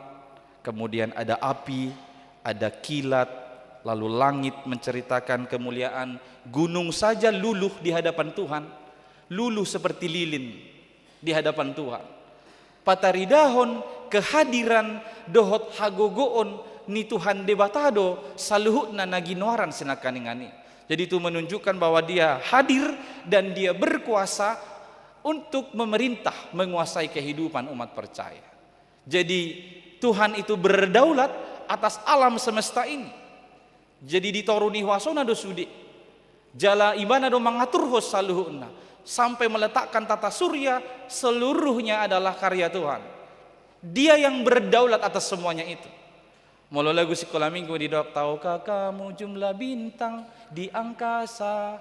C: kemudian ada api, ada kilat, lalu langit menceritakan kemuliaan, gunung saja luluh di hadapan Tuhan, luluh seperti lilin di hadapan Tuhan. Pataridahon kehadiran dohot hagogoon ni Tuhan debatado saluhutna naginoaran sinakaningani. Jadi itu menunjukkan bahwa dia hadir dan dia berkuasa untuk memerintah, menguasai kehidupan umat percaya. Jadi Tuhan itu berdaulat atas alam semesta ini. Jadi ditoruni wasona do sudi. Jala ibana do mengatur hos saluhuna. Sampai meletakkan tata surya, seluruhnya adalah karya Tuhan. Dia yang berdaulat atas semuanya itu. Mula lagu sekolah minggu di dok, tahukah kamu jumlah bintang di angkasa?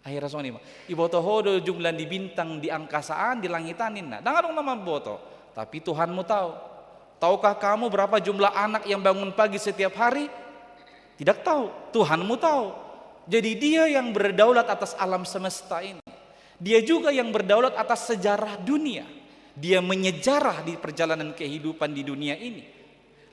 C: Akhirnya soalnya iboto hodo jumlah di bintang di angkasaan di langitanin. Nah, dong nama boto. Tapi Tuhanmu tahu. Tahukah kamu berapa jumlah anak yang bangun pagi setiap hari? Tidak tahu. Tuhanmu tahu. Jadi dia yang berdaulat atas alam semesta ini. Dia juga yang berdaulat atas sejarah dunia. Dia menyejarah di perjalanan kehidupan di dunia ini.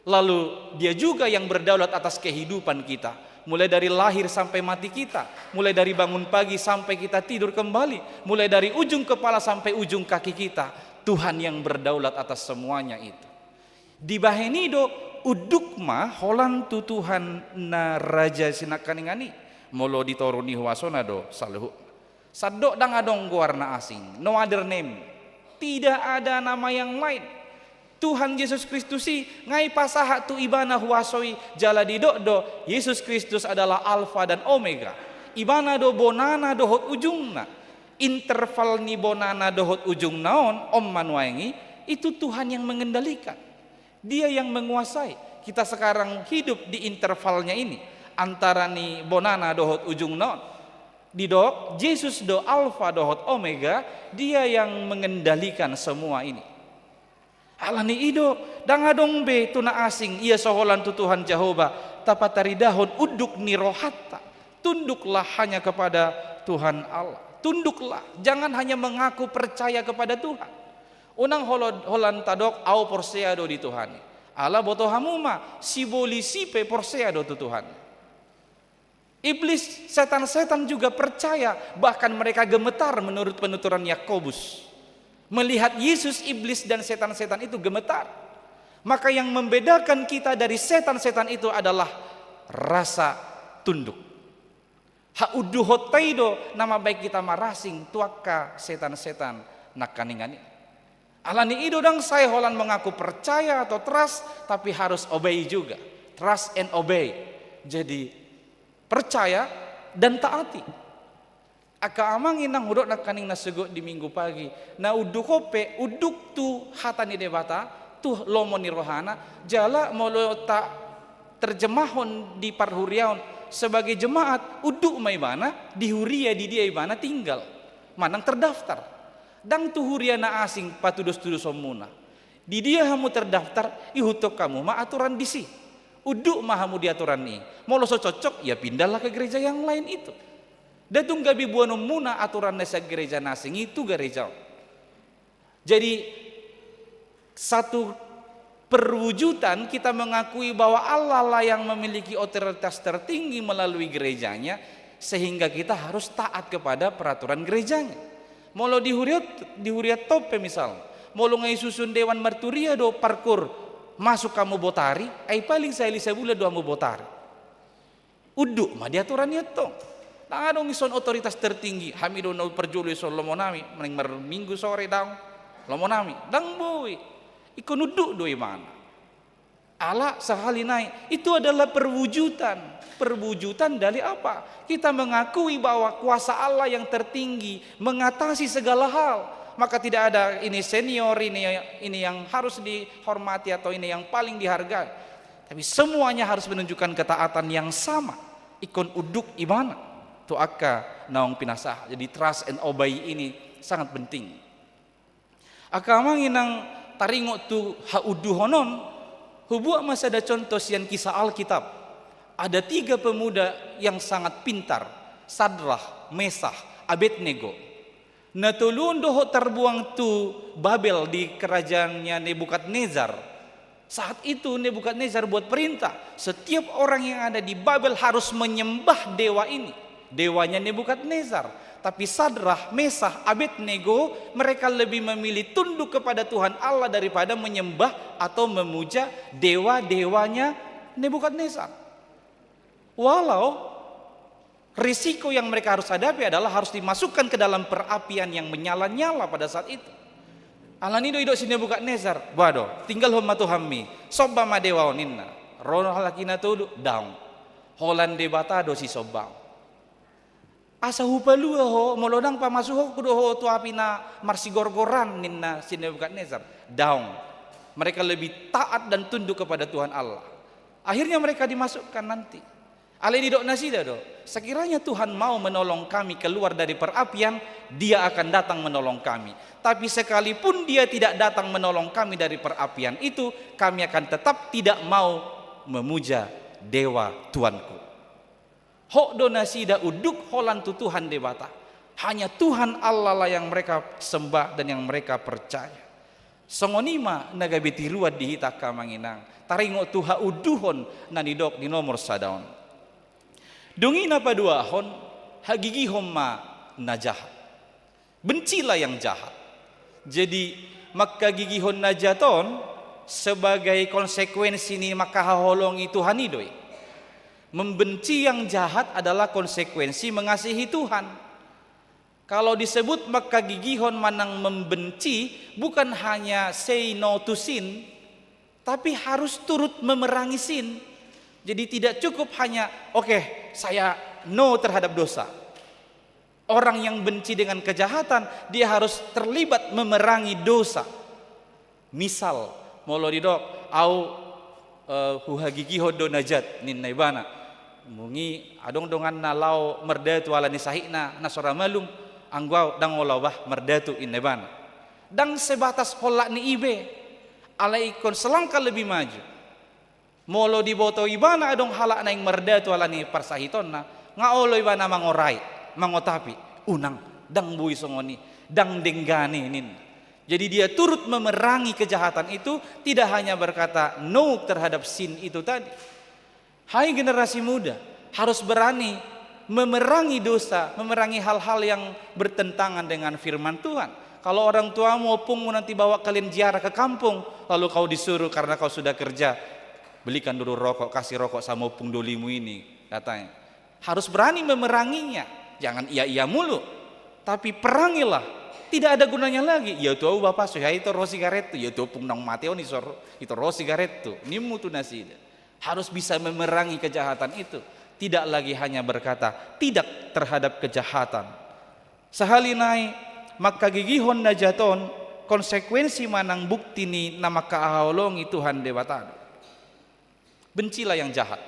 C: Lalu dia juga yang berdaulat atas kehidupan kita. Mulai dari lahir sampai mati kita. Mulai dari bangun pagi sampai kita tidur kembali. Mulai dari ujung kepala sampai ujung kaki kita. Tuhan yang berdaulat atas semuanya itu. Di bahenido udukma holan tu Tuhan na raja sinakaningani. Molo ditoruni huasona do saluhu. Sadok dang adong warna asing. No other name. Tidak ada nama yang lain. Tuhan Yesus Kristus ngai pasaha tu ibana huasoi jala di do Yesus Kristus adalah Alfa dan Omega. Ibana do bonana do hot ujungna. Interval ni bonana dohot ujung naon om manuangi, itu Tuhan yang mengendalikan. Dia yang menguasai. Kita sekarang hidup di intervalnya ini antara ni bonana dohot ujung naon. Di dok Yesus do alfa dohot omega, dia yang mengendalikan semua ini. Alani ido dangadong be tuna asing ia soholan tu Tuhan Jehovah tapatari dahon uduk ni rohatta. Tunduklah hanya kepada Tuhan Allah. Tunduklah, jangan hanya mengaku percaya kepada Tuhan. Unang holan tadok au porseado di Tuhan. Allah boto hamuma sibolisi pe porseado tu Tuhan. Iblis, setan-setan juga percaya, bahkan mereka gemetar menurut penuturan Yakobus. Melihat Yesus, iblis dan setan-setan itu gemetar. Maka yang membedakan kita dari setan-setan itu adalah rasa tunduk. Hauduhotaido, nama baik kita marasing tuaka setan-setan nakaningani. Alani ido dang saya holan mengaku percaya atau trust, tapi harus obey juga. Trust and obey. Jadi percaya dan taati. Aka amangin nang hudok nakaning nasegot di minggu pagi. Na udukope uduk tu hatani debata tu lomoni rohana jala molo tak terjemahon di parhuriaon sebagai jemaat uduk maibana di huria di dia ibana tinggal manang terdaftar dang tu huria na asing patudos-tudos somuna di dia hamu terdaftar ihutok kamu ma aturan disi uduk mahamu di aturan ni molo so cocok ya pindahlah ke gereja yang lain itu. Datung gabi buano muna aturan nasa gereja nasing itu gereja. Jadi satu perwujudan kita mengakui bahwa Allah lah yang memiliki otoritas tertinggi melalui gerejanya, sehingga kita harus taat kepada peraturan gerejanya. Molo di huriat tope misal, molo ngai susun dewan merturia do parkur masuk kamu botari, ai paling saya lisa bula do kamu botari. Uduk mah di aturannya to. Tangadong ison otoritas tertinggi, hamido no perjulu ison lomonami, mening minggu sore dang lomonami, dang boy, ikon uduk doi mana. Allah sahalinai, itu adalah perwujudan dari apa? Kita mengakui bahwa kuasa Allah yang tertinggi mengatasi segala hal. Maka tidak ada ini senior, ini yang harus dihormati atau ini yang paling dihargai. Tapi semuanya harus menunjukkan ketaatan yang sama. Ikon uduk imana. Tu aka naong pinasah. Jadi trust and obey ini sangat penting. Aka manginang taringo tu hauduhonon hubua masih ada contoh sian kisah Alkitab. Ada 3 pemuda yang sangat pintar, Sadrah, Mesah, Abednego. Natulun doho terbuang tu Babel di kerajaannya Nebukadnezar. Saat itu Nebukadnezar buat perintah, setiap orang yang ada di Babel harus menyembah dewa ini. Dewanya Nebukadnezar. Tapi Sadrah, Mesah, Abednego mereka lebih memilih tunduk kepada Tuhan Allah daripada menyembah atau memuja dewa-dewanya Nebukadnezar. Walau risiko yang mereka harus hadapi adalah harus dimasukkan ke dalam perapian yang menyala-nyala pada saat itu. Alanido idok si Nebukadnezar, wado tinggal homa tuhammi sobba ma dewa oninna rono halakina tudu daun holan debatado si sobba. Asa hupalua ho molodang pamasuho kudo ho tu apina marsigorgoran ninna si Nebukadnezar daun. Mereka lebih taat dan tunduk kepada Tuhan Allah. Akhirnya mereka dimasukkan nanti. Ale didok nasida do. Sekiranya Tuhan mau menolong kami keluar dari perapian, Dia akan datang menolong kami. Tapi sekalipun Dia tidak datang menolong kami dari perapian itu, kami akan tetap tidak mau memuja dewa Tuanku. Hok donasida uduk holan tu Tuhan debata. Hanya Tuhan Allah lah yang mereka sembah dan yang mereka percaya. Songonima nagabiti luad dihitaka manginang. Taringo tuha uduhon nanidok di nomor sadaon. Dungina paduahon hagigihom ma na jahat. Bencilah yang jahat. Jadi makagigihon na jaton sebagai konsekuensi ni makahaholongi Tuhan idoi. Membenci yang jahat adalah konsekuensi mengasihi Tuhan. Kalau disebut maka gigihon manang membenci, bukan hanya say no to sin, tapi harus turut memerangi sin. Jadi tidak cukup hanya oke, saya no terhadap dosa. Orang yang benci dengan kejahatan, dia harus terlibat memerangi dosa. Misal, molo didok, au huhagigi hodo najat nin naibana. Mungi adong dongan nalau merdatu ala nisahina nasora malung anggau dang olawah merdatu in naibana. Dang sebatas kolak ni ibe, ala ikon selangkah lebih maju. Molo di boto ibana adong halak na yang merdatu ala ni parsahiton na, ngaolo ibana mangorai, mangotapi, unang, dang bui songoni, dang denggani nin. Jadi dia turut memerangi kejahatan itu, tidak hanya berkata no terhadap sin itu tadi. Hai generasi muda, harus berani memerangi dosa, memerangi hal-hal yang bertentangan dengan firman Tuhan. Kalau orang tuamu opungmu nanti bawa kalian ziarah ke kampung, lalu kau disuruh karena kau sudah kerja, belikan dulu rokok, kasih rokok sama opung dolimu ini, katanya. Harus berani memeranginya, jangan iya-iya mulu, tapi perangilah. Tidak ada gunanya lagi. Ya tuh bapak sudah itu rosi garet tu, ya tuh opung nang mateo ni sor itu rosi garet tu, nimu tu nasida. Harus bisa memerangi kejahatan itu. Tidak lagi hanya berkata tidak terhadap kejahatan. Sahalinai maka gigihon najaton konsekuensi manang bukti ni nama kaahologi Tuhan dewata. Bencilah yang jahat.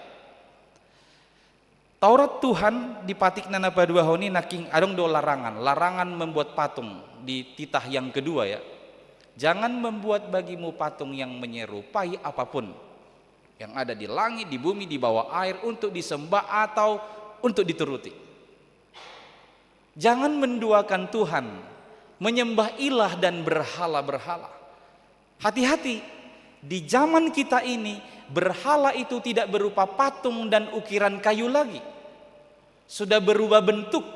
C: Taurat Tuhan di patik nana padua honi naking adong do larangan membuat patung di titah yang kedua ya. Jangan membuat bagimu patung yang menyerupai apapun yang ada di langit, di bumi, di bawah air untuk disembah atau untuk dituruti. Jangan menduakan Tuhan, menyembah ilah dan berhala-berhala. Hati-hati, di zaman kita ini berhala itu tidak berupa patung dan ukiran kayu lagi. Sudah berubah bentuk.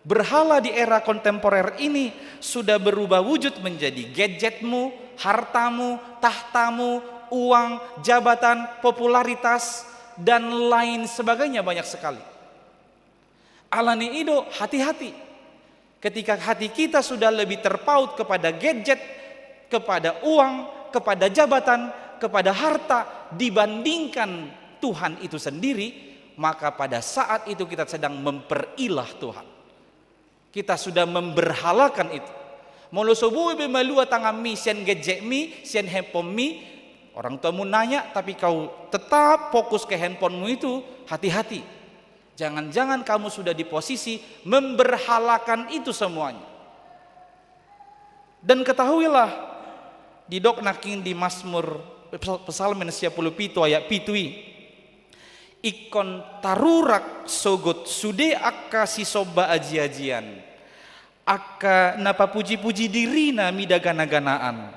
C: Berhala di era kontemporer ini sudah berubah wujud menjadi gadgetmu, hartamu, tahtamu, uang, jabatan, popularitas, dan lain sebagainya banyak sekali. Alani ido, hati-hati. Ketika hati kita sudah lebih terpaut kepada gadget, kepada uang, kepada jabatan, kepada harta dibandingkan Tuhan itu sendiri, maka pada saat itu kita sedang memperilah Tuhan. Kita sudah memberhalakan itu. Molo sobu be malua tangami sian gadget mi, sian handphone mi, orang tuamu nanya tapi kau tetap fokus ke handphonemu itu, hati-hati. Jangan-jangan kamu sudah di posisi memberhalakan itu semuanya. Dan ketahuilah di dok naking di Mazmur Psalmen 10 ayat 7 ikon tarurak sogot sude akka si soba aji-ajian akka napa puji-puji dirina midagana-ganaan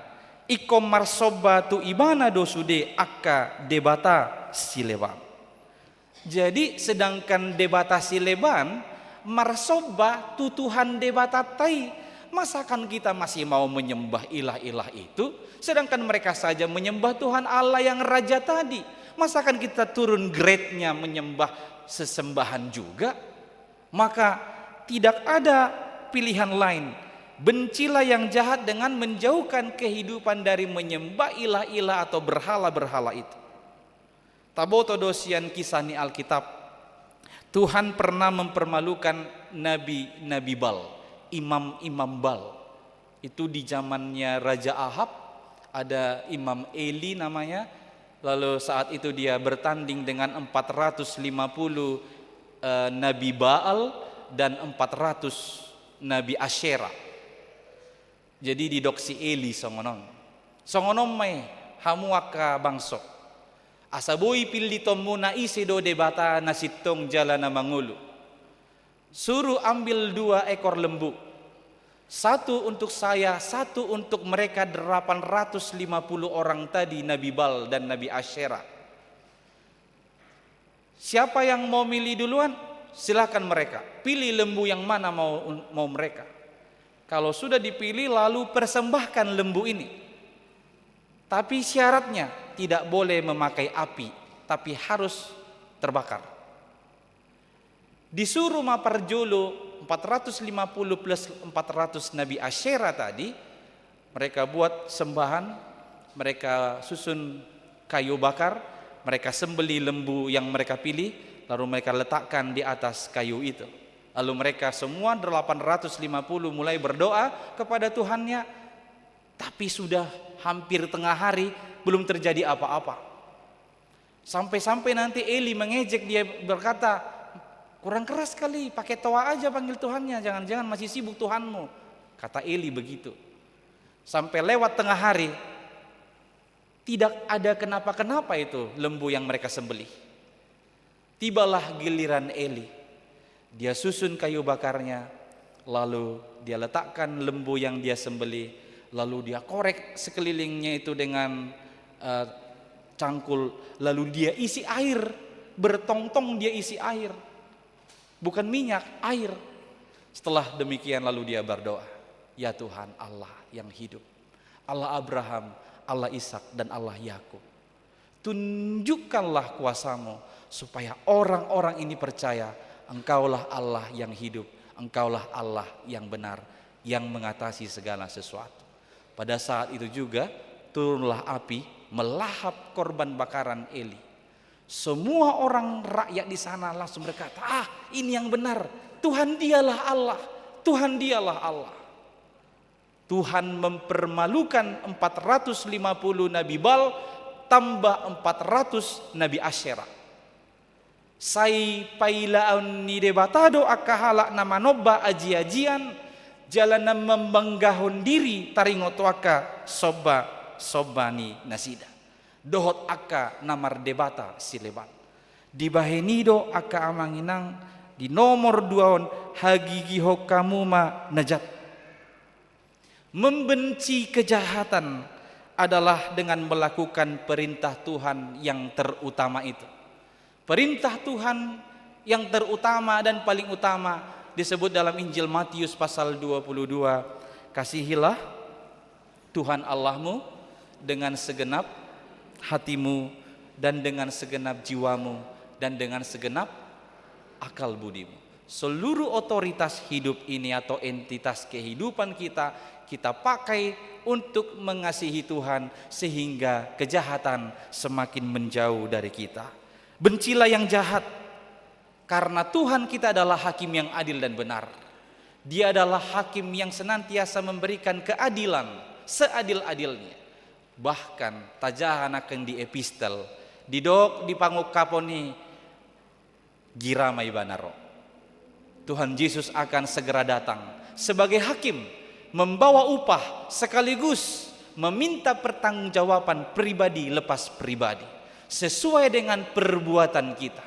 C: ikom marsoba tu ibana do sude akka debata sileban. Jadi sedangkan debata sileban marsoba tu Tuhan debata tai, masakan kita masih mau menyembah ilah-ilah itu sedangkan mereka saja menyembah Tuhan Allah yang raja tadi. Masakan kita turun grade-nya menyembah sesembahan juga? Maka tidak ada pilihan lain. Bencilah yang jahat dengan menjauhkan kehidupan dari menyembah ilah-ilah atau berhala-berhala itu. Taboto dosian kisah ni Alkitab. Tuhan pernah mempermalukan Nabi Bal, imam-imam Bal. Itu di zamannya Raja Ahab, ada Imam Eli namanya. Lalu saat itu dia bertanding dengan 450 Nabi Baal dan 400 Nabi Asyera. Jadi didoksi Eli songonon. Songonon may hamuaka bangso. Asaboy pilitomu na isido debata nasitong jala na mangulu. Suruh ambil 2 ekor lembu. 1 untuk saya, 1 untuk mereka 850 orang tadi Nabi Bal dan Nabi Asyera. Siapa yang mau milih duluan? Silakan mereka. Pilih lembu yang mana mau mereka. Kalau sudah dipilih lalu persembahkan lembu ini. Tapi syaratnya tidak boleh memakai api, tapi harus terbakar. Disuruh maparjolo 450 plus 400 Nabi Asyera tadi, mereka buat sembahan, mereka susun kayu bakar, mereka sembeli lembu yang mereka pilih, lalu mereka letakkan di atas kayu itu. Lalu mereka semua 850 mulai berdoa kepada Tuhannya, tapi sudah hampir tengah hari belum terjadi apa-apa. Sampai-sampai nanti Eli mengejek, dia berkata, kurang keras sekali, pakai toa aja panggil Tuhannya, jangan-jangan masih sibuk Tuhanmu. Kata Eli begitu. Sampai lewat tengah hari, tidak ada kenapa-kenapa itu lembu yang mereka sembelih. Tibalah giliran Eli. Dia susun kayu bakarnya, lalu dia letakkan lembu yang dia sembelih, lalu dia korek sekelilingnya itu dengan cangkul, lalu dia isi air, bertong-tong dia isi air, bukan minyak, air. Setelah demikian lalu dia berdoa, ya Tuhan Allah yang hidup, Allah Abraham, Allah Ishak dan Allah Yakub, tunjukkanlah kuasamu supaya orang-orang ini percaya Engkaulah Allah yang hidup, Engkaulah Allah yang benar, yang mengatasi segala sesuatu. Pada saat itu juga turunlah api melahap korban bakaran Eli. Semua orang rakyat di sana langsung berkata, ini yang benar, Tuhan dialah Allah, Tuhan dialah Allah. Tuhan mempermalukan 450 Nabi Baal tambah 400 Nabi Asyera. Sai pailaun ni debatado akahalak nama noba aji-ajian jalanan membanggahun diri taringoto aka sobani nasida dohot aka namar debata silebat dibahenido aka amanginang di nomor 2 hagigi hokamuma najat. Membenci kejahatan adalah dengan melakukan perintah Tuhan yang terutama itu. Perintah Tuhan yang terutama dan paling utama disebut dalam Injil Matius pasal 22. Kasihilah Tuhan Allahmu dengan segenap hatimu dan dengan segenap jiwamu dan dengan segenap akal budimu. Seluruh otoritas hidup ini atau entitas kehidupan kita pakai untuk mengasihi Tuhan sehingga kejahatan semakin menjauh dari kita. Bencilah yang jahat, karena Tuhan kita adalah hakim yang adil dan benar. Dia adalah hakim yang senantiasa memberikan keadilan seadil-adilnya. Bahkan tajahan akan di epistel, didok di panguk kaponi giramai banaro. Tuhan Yesus akan segera datang sebagai hakim, membawa upah sekaligus meminta pertanggungjawaban pribadi lepas pribadi sesuai dengan perbuatan kita.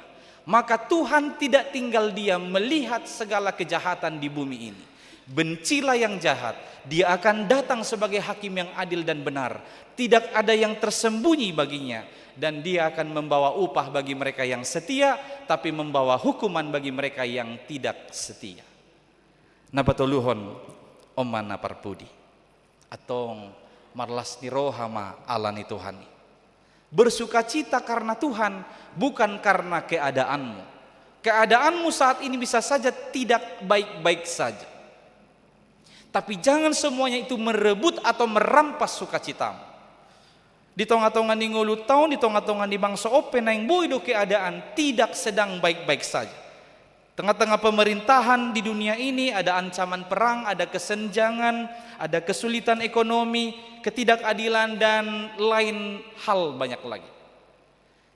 C: Maka Tuhan tidak tinggal diam melihat segala kejahatan di bumi ini. Bencilah yang jahat, dia akan datang sebagai hakim yang adil dan benar. Tidak ada yang tersembunyi baginya, dan dia akan membawa upah bagi mereka yang setia, tapi membawa hukuman bagi mereka yang tidak setia. Napatuluhon omana parpudi atong marlas nirohama alani Tuhani. Bersukacita karena Tuhan, bukan karena keadaanmu. Keadaanmu saat ini bisa saja tidak baik-baik saja. Tapi jangan semuanya itu merebut atau merampas sukacitamu. Di tonga-tongan di ngulu tahun, di tonga-tongan di bangsa open yang boido keadaan tidak sedang baik-baik saja. Tengah-tengah pemerintahan di dunia ini ada ancaman perang, ada kesenjangan, ada kesulitan ekonomi, ketidakadilan dan lain hal banyak lagi.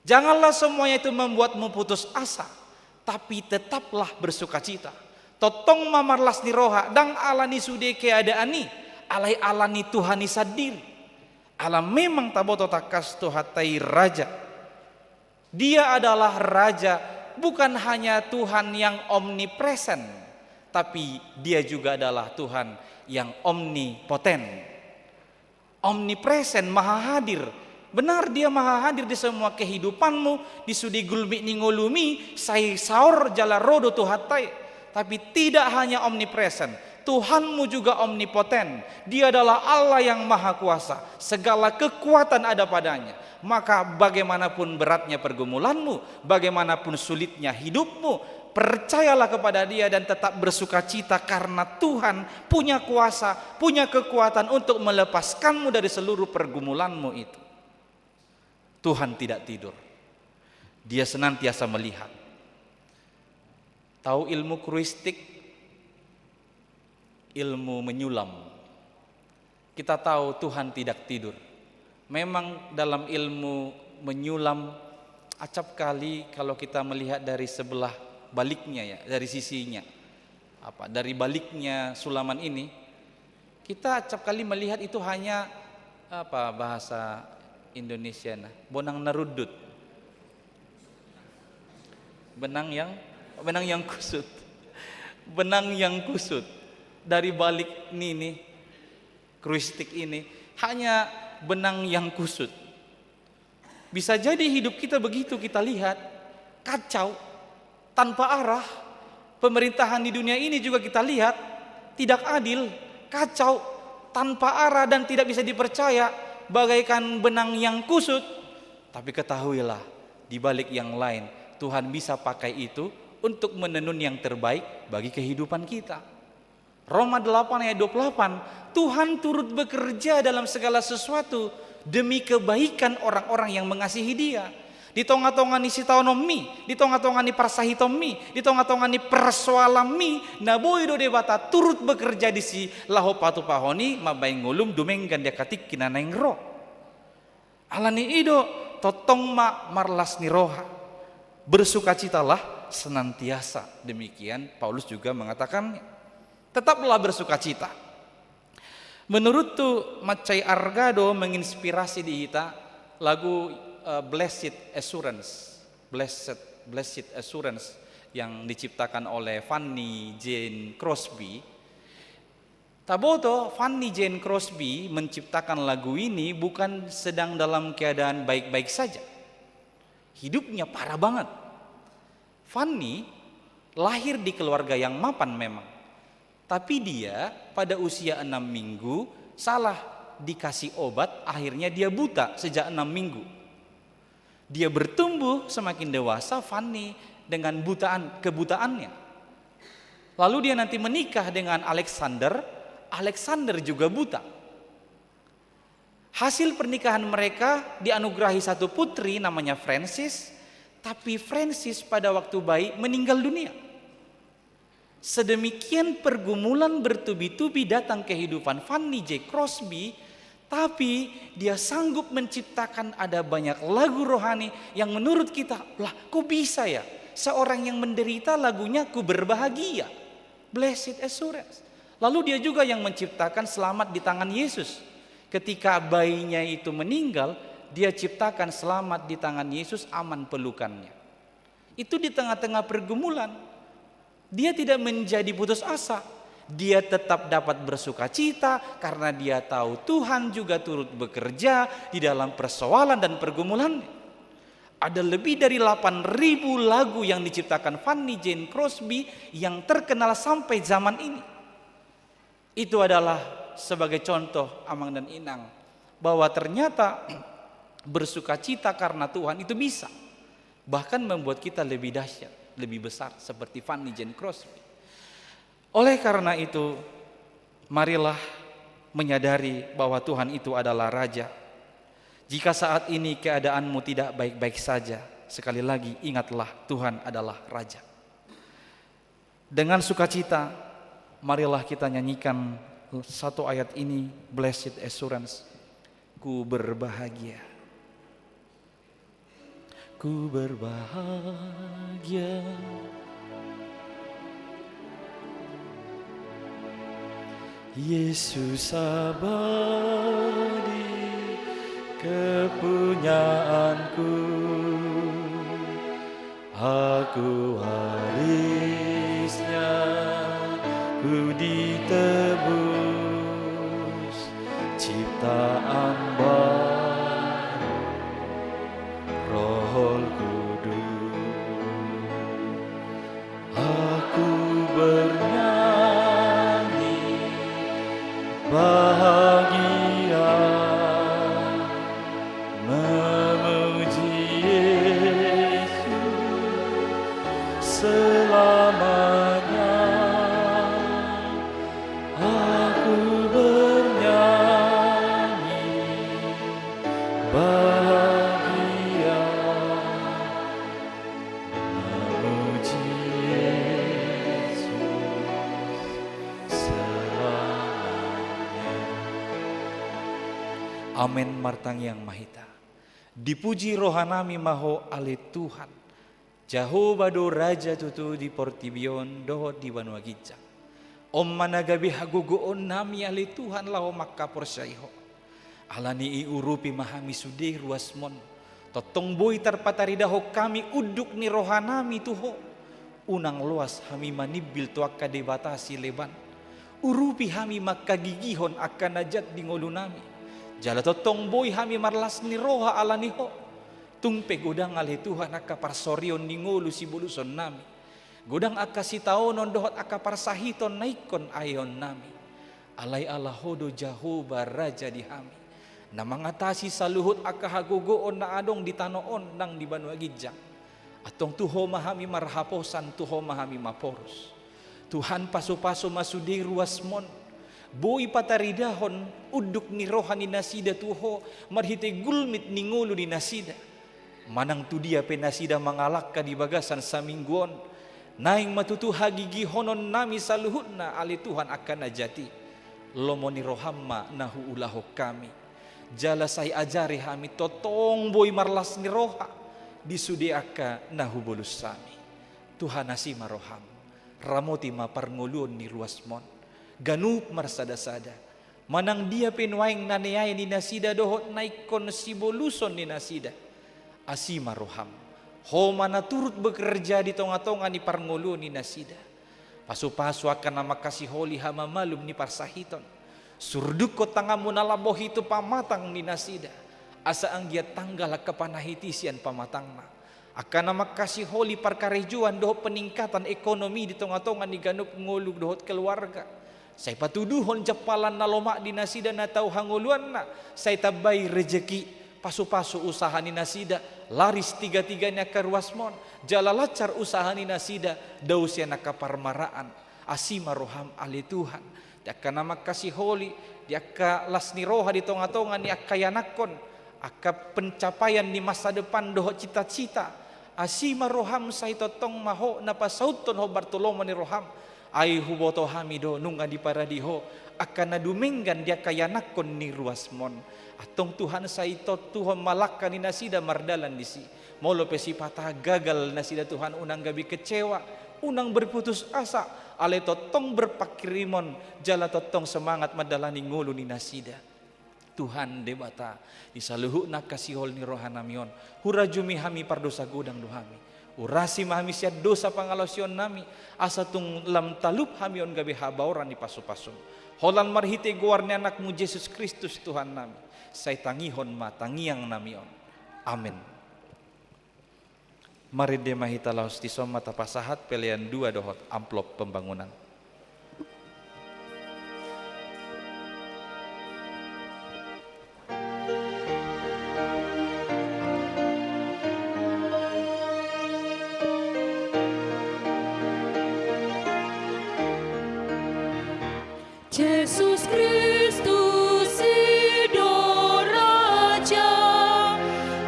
C: Janganlah semuanya itu membuatmu putus asa, tapi tetaplah bersukacita. Totong mamarlas ni roha dang alani sude keadaani, alai alani Tuhani sadiri. Alam memang taboto takas tuhatai raja. Dia adalah raja, bukan hanya Tuhan yang omnipresent, tapi dia juga adalah Tuhan yang omnipoten. Omnipresent, maha hadir. Benar dia maha hadir di semua kehidupanmu, di sudi gulmi ningolumi, sai saur jala rodo tuhatai. Tapi tidak hanya omnipresent, Tuhanmu juga omnipoten. Dia adalah Allah yang maha kuasa. Segala kekuatan ada padanya. Maka bagaimanapun beratnya pergumulanmu, bagaimanapun sulitnya hidupmu, percayalah kepada dia dan tetap bersukacita karena Tuhan punya kuasa, punya kekuatan untuk melepaskanmu dari seluruh pergumulanmu itu. Tuhan tidak tidur. Dia senantiasa melihat. Tahu ilmu kruistik? Ilmu menyulam. Kita tahu Tuhan tidak tidur. Memang dalam ilmu menyulam, acap kali kalau kita melihat dari sebelah baliknya ya, dari sisinya, dari baliknya sulaman ini, kita acap kali melihat itu hanya bahasa Indonesia bonang narudut, benang yang kusut, benang yang kusut dari balik ini kruistik ini hanya benang yang kusut. Bisa jadi hidup kita begitu, kita lihat kacau, tanpa arah. Pemerintahan di dunia ini juga kita lihat tidak adil, kacau, tanpa arah dan tidak bisa dipercaya, bagaikan benang yang kusut. Tapi ketahuilah, di balik yang lain Tuhan bisa pakai itu untuk menenun yang terbaik bagi kehidupan kita. Roma 8 ayat 28, Tuhan turut bekerja dalam segala sesuatu demi kebaikan orang-orang yang mengasihi Dia. Di tonga-tongani sitaonomi, di tonga-tongani persahitomi, di tonga-tongani persoalami, naboido debata turut bekerja di si laho patu pahoni mabaing ngulum dumenggan dia katik kinanaing roh. Alani ido totong marlas niroha, bersukacitalah senantiasa. Demikian Paulus juga mengatakannya. Tetaplah bersukacita. Menurut tu Macai Argado menginspirasi di kita lagu Blessed Assurance yang diciptakan oleh Fanny Jane Crosby. Taboto Fanny Jane Crosby menciptakan lagu ini bukan sedang dalam keadaan baik-baik saja. Hidupnya parah banget. Fanny lahir di keluarga yang mapan memang. Tapi dia pada usia 6 minggu salah dikasih obat, akhirnya dia buta sejak 6 minggu. Dia bertumbuh semakin dewasa Fanny dengan kebutaannya. Lalu dia nanti menikah dengan Alexander juga buta. Hasil pernikahan mereka dianugerahi satu putri namanya Francis, tapi Francis pada waktu bayi meninggal dunia. Sedemikian pergumulan bertubi-tubi datang kehidupan Fanny J. Crosby, tapi dia sanggup menciptakan ada banyak lagu rohani yang menurut kita, lah kok bisa ya seorang yang menderita lagunya ku berbahagia, Blessed Assurance. Lalu dia juga yang menciptakan Selamat di Tangan Yesus. Ketika bayinya itu meninggal, dia ciptakan Selamat di Tangan Yesus, aman pelukannya. Itu di tengah-tengah pergumulan. Dia tidak menjadi putus asa. Dia tetap dapat bersukacita karena dia tahu Tuhan juga turut bekerja di dalam persoalan dan pergumulan. Ada lebih dari 8.000 lagu yang diciptakan Fanny Jane Crosby yang terkenal sampai zaman ini. Itu adalah sebagai contoh Amang dan Inang bahwa ternyata bersukacita karena Tuhan itu bisa bahkan membuat kita lebih dahsyat, lebih besar seperti Fanny Jane Crosby. Oleh karena itu, marilah menyadari bahwa Tuhan itu adalah Raja. Jika saat ini keadaanmu tidak baik-baik saja, sekali lagi ingatlah Tuhan adalah Raja. Dengan sukacita, marilah kita nyanyikan satu ayat ini, Blessed Assurance. Ku berbahagia. Ku berbahagia. Yesus abadi kepunyaanku, aku warisnya, ku ditebus ciptaan baru, Roh Kudus. Aku bernyanyi bahagia, memuji Yesus selamanya. Aku bernyanyi bahagia, memuji Yesus Amin martang yang mahita. Dipuji rohanami maho ale Tuhan. Jehovah do raja tutu di portibion doho di Banua Gija. Om managabi hagugoon nami ale Tuhan lao makka porsaiho. Alani iurupi mahami sude ruasmon. Totong boy tarpataridaho kami uduk ni rohanami tuho. Unang luas hami manibil tuaka debatasi leban. Urupi hami makagigihon akan najat di ngolu nami. Jala totong boy hami marlas ni roha alaniho. Tungpe godang ale Tuhan aka parsorion ni ngolu si buluson nami. Godang aka si taonon dohot aka parsahiton naikon ayon nami. Alay alahodo Jehovah raja di hami. Na mangatasi saluhut aka hagogoon na adong di tanoon nang di Banua Gijang. Atong tuho mahami marhaposan tuho mahami maporos. Tuhan paso-paso masudi ruasmon. Boy pataridahon uduk ni rohani nasida tuho marhite gulmit ni ngulu ni nasida. Manang tu dia penasida mangalakka di bagasan samingguon. Naing matutuha gigihonon nami saluhutna ali Tuhan akan najati. Lomoni rohamma nahu ulaho kami. Jala say ajari hami totong boy marlas ni roha. Disudi aka nahu bolus sami. Tuhan asima roham. Ramoti ma parngulun ni ruasmon. Ganup marsada-sada. Manang dia penwaing naneyay ni nasida dohot naikon si boluson ni nasida. Asima roham. Homa na turut bekerja di tonga-tonga ni parngulu ni nasida. Pasu-pasu akan nama kasih holi hama malum ni parsahiton. Surduk ko tangamu nalaboh itu pamatang ni nasida. Asa anggiat tanggal kepanahitisian pamatangna. Akan nama kasih holi parkarejuan dohot peningkatan ekonomi di tonga-tonga ni ganup ngulu dohot keluarga. Saya patuduhon jepalan nalomak di nasida na tau hanguluan na. Saya tabai rejeki. Pasu-pasu usaha ni nasida laris tiga-tiganya ke ruasmon. Jala lacar usaha ni nasida dausya naka parmaraan. Asima roham ali Tuhan. Diaka nama kasih holi. Diaka las ni roha di tonga-tonga ni akayanakon. Aka pencapaian di masa depan doho cita-cita. Asima roham say totong maho napasauton ho Bartolomo ni roham. Ay huboto hamido nunga di paradiho. Akan nadumenggan dia kayanakon ni ruasmon. Atong Tuhan sa ito Tuhan malakka ni nasida mardalan disi. Molo pesi patah gagal nasida Tuhan unang gabi kecewa. Unang berputus asa. Ale totong berpakirimon. Jala totong semangat madalani ngulu ni nasida. Tuhan debata. Isaluhu na kasihol ni rohanamion. Hurajumi hami pardosa gudang duhami. Urasi mahami siya dosa pangalosyon nami. Asa tung lam talup hamion gabi habauran ni paso-paso. Holan marhite guarni anakmu Yesus Kristus Tuhan nami. Say tangihon matangiang namion. Amin. Mari demahita laos tisom mata pasahat pelian 2 dohot amplop pembangunan.
D: Yesus Kristus Ido Raja,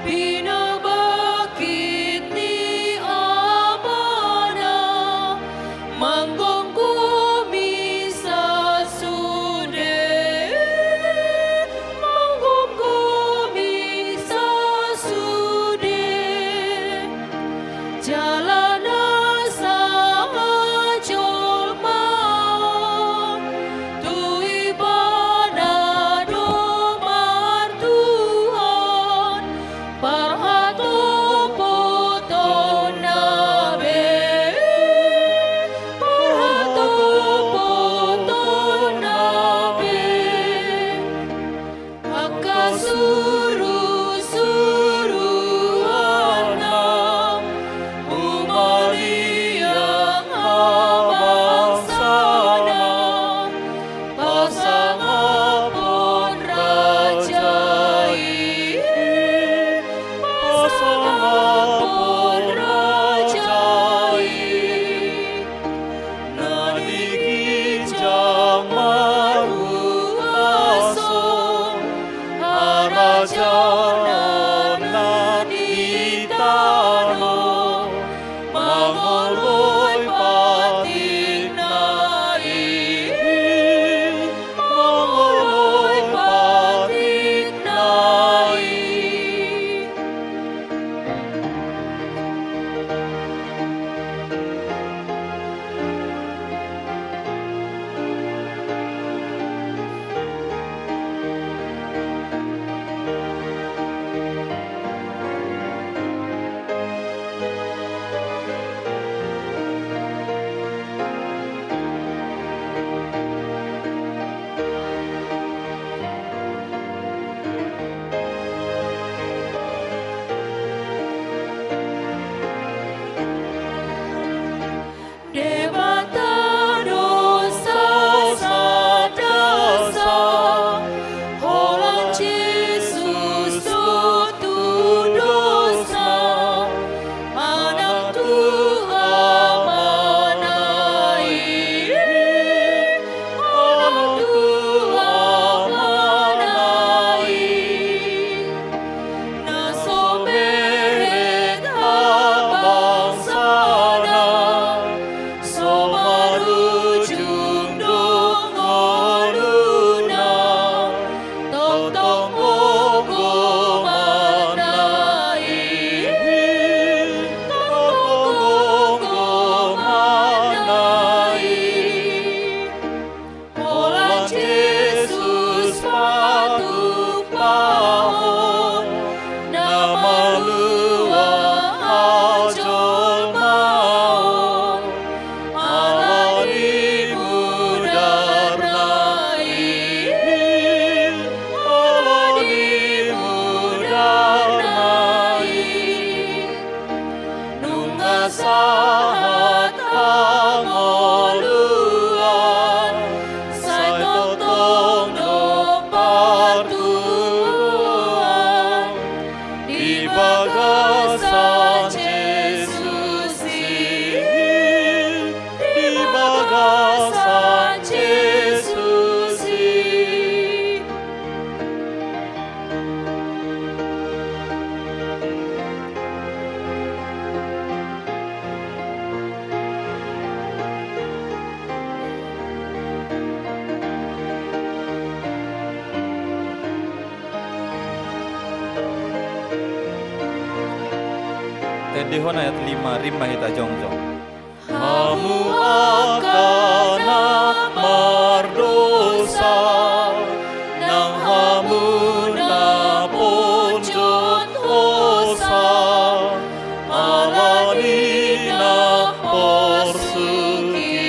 D: pinabakit ni amana, manggungkumi sa sude, manggungkumi sa sude, jalana sa jolmaon, tuwi banado martuhan, parhatopoton nabe, parhatopoton nabe, akasuru-suruan na umaliang habang sana, pasangapon rajai, pasangapon rajai, naligijang maruaso, harajanan na ditano, mangoloy pating nain,
C: Kedihon ayat 5 rimah hita jongjong.
D: Hamu akana mardosa nang hamu na ponjot hosa alani na porsuki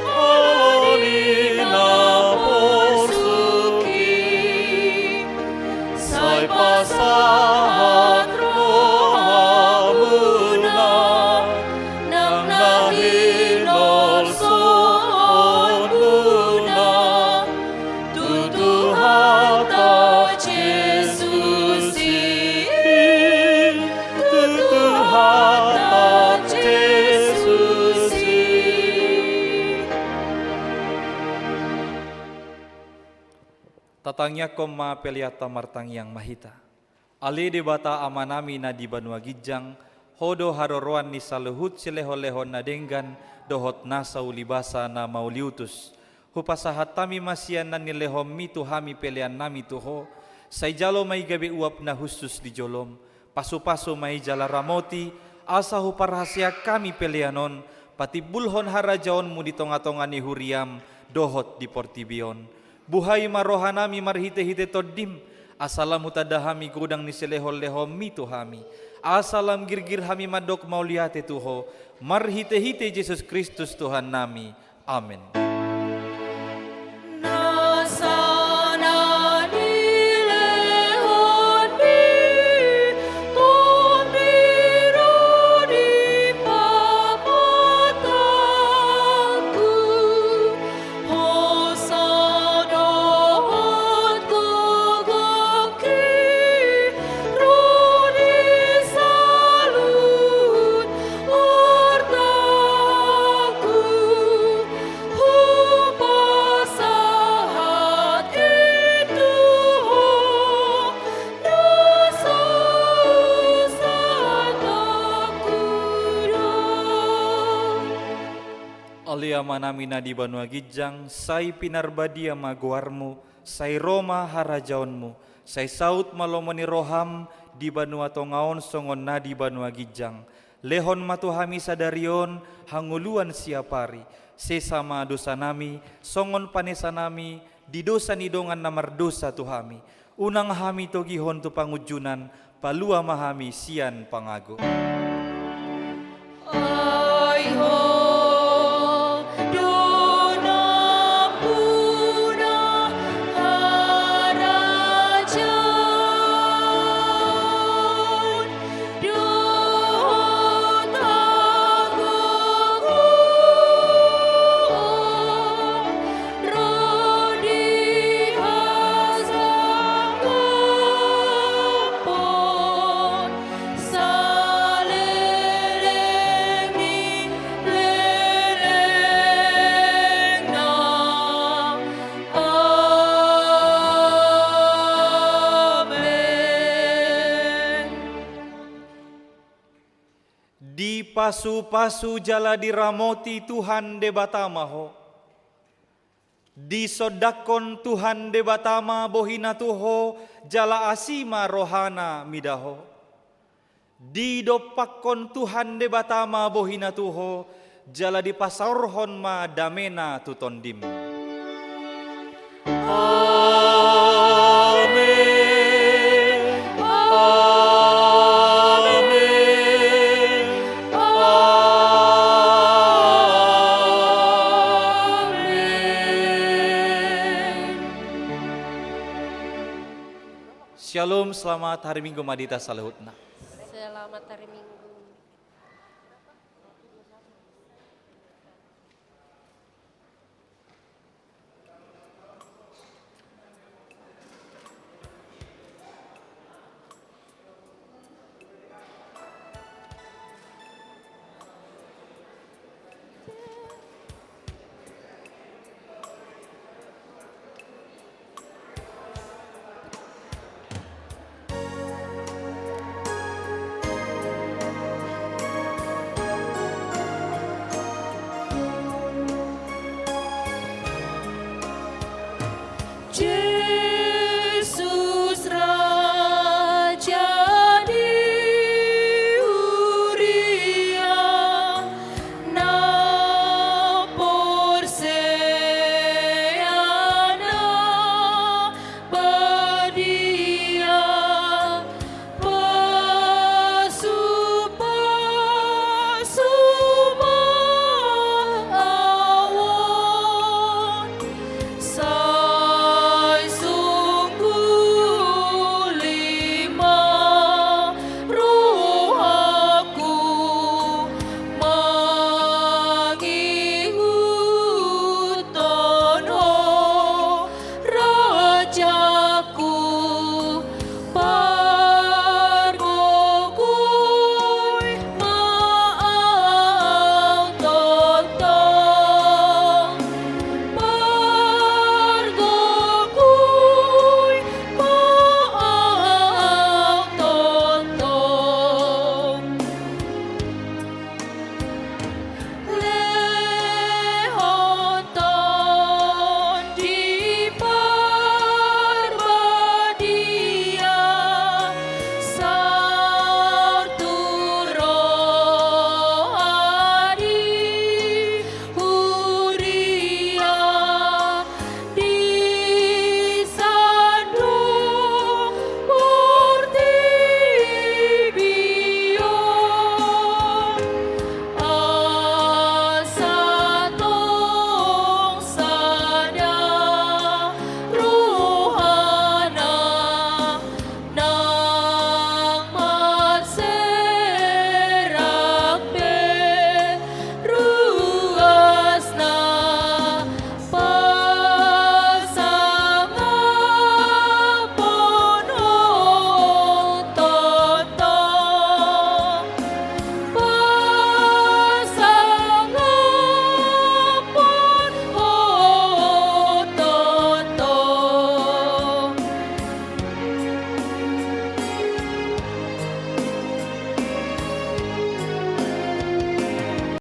D: alani na porsuki sai pasahat rohamuna nang nahinol soonuna tutuhata Jesusi tutuhata Jesusi.
C: Tatangnya koma peliata martang yang mahita. Ali di bata amanami na di banua gijang, hodo haroroan ni saluhut sileho-leho na denggan, dohot nasa ulibasa na mauliutus. Hupasahat tami masian na nilehom mitu hami pelian nami tuho, say jalo may gabi uap na husus di jolom, pasu-pasu may jala ramoti, asa huparhasia kami pelianon, pati bulhon harajaon mu di tonga-tonga ni huriam, dohot di portibion. Buhay marohanami marhite-hite todim, asalam utadahami gudang ni seleho-leho mitu hami. Asalam girgir hami madok mauliate tuho, marhite-hite Yesus Kristus Tuhan nami. Amin.
D: Nasana nilehoni tumiro di papataku hosadohot gogoki rudi salut ortaku hupasahat itu dosa sataku.
C: Alia manamina di banua gijang, say pinarbadia maguarmu, say Roma harajaonmu, say saut malomoni roham di banua tongaon songon na di banua gijang. Lehon matuhami sadarion hanguluan siapari, sesama dosa nami, songon panesa nami, di dosa nidongan namar dosa tuhami. Unang hami togihon tu pangujunan, palua mahami sian pangago.
D: Aiho dona puna harajan dohot agogo rodi hasangapon salelengni lelengna. Amen.
C: Di pasu-pasu jala diramoti Tuhan debatamaho. Di sodakon Tuhan debatama bohina tuho jala asima rohana midaho. Di dopakon Tuhan debatama bohina tuho jala di pasaurhon ma damena tutondim.
D: Amen. Amen. Amen.
C: Shalom, selamat hari Minggu Madita Salehutna.
A: Selamat hari Minggu.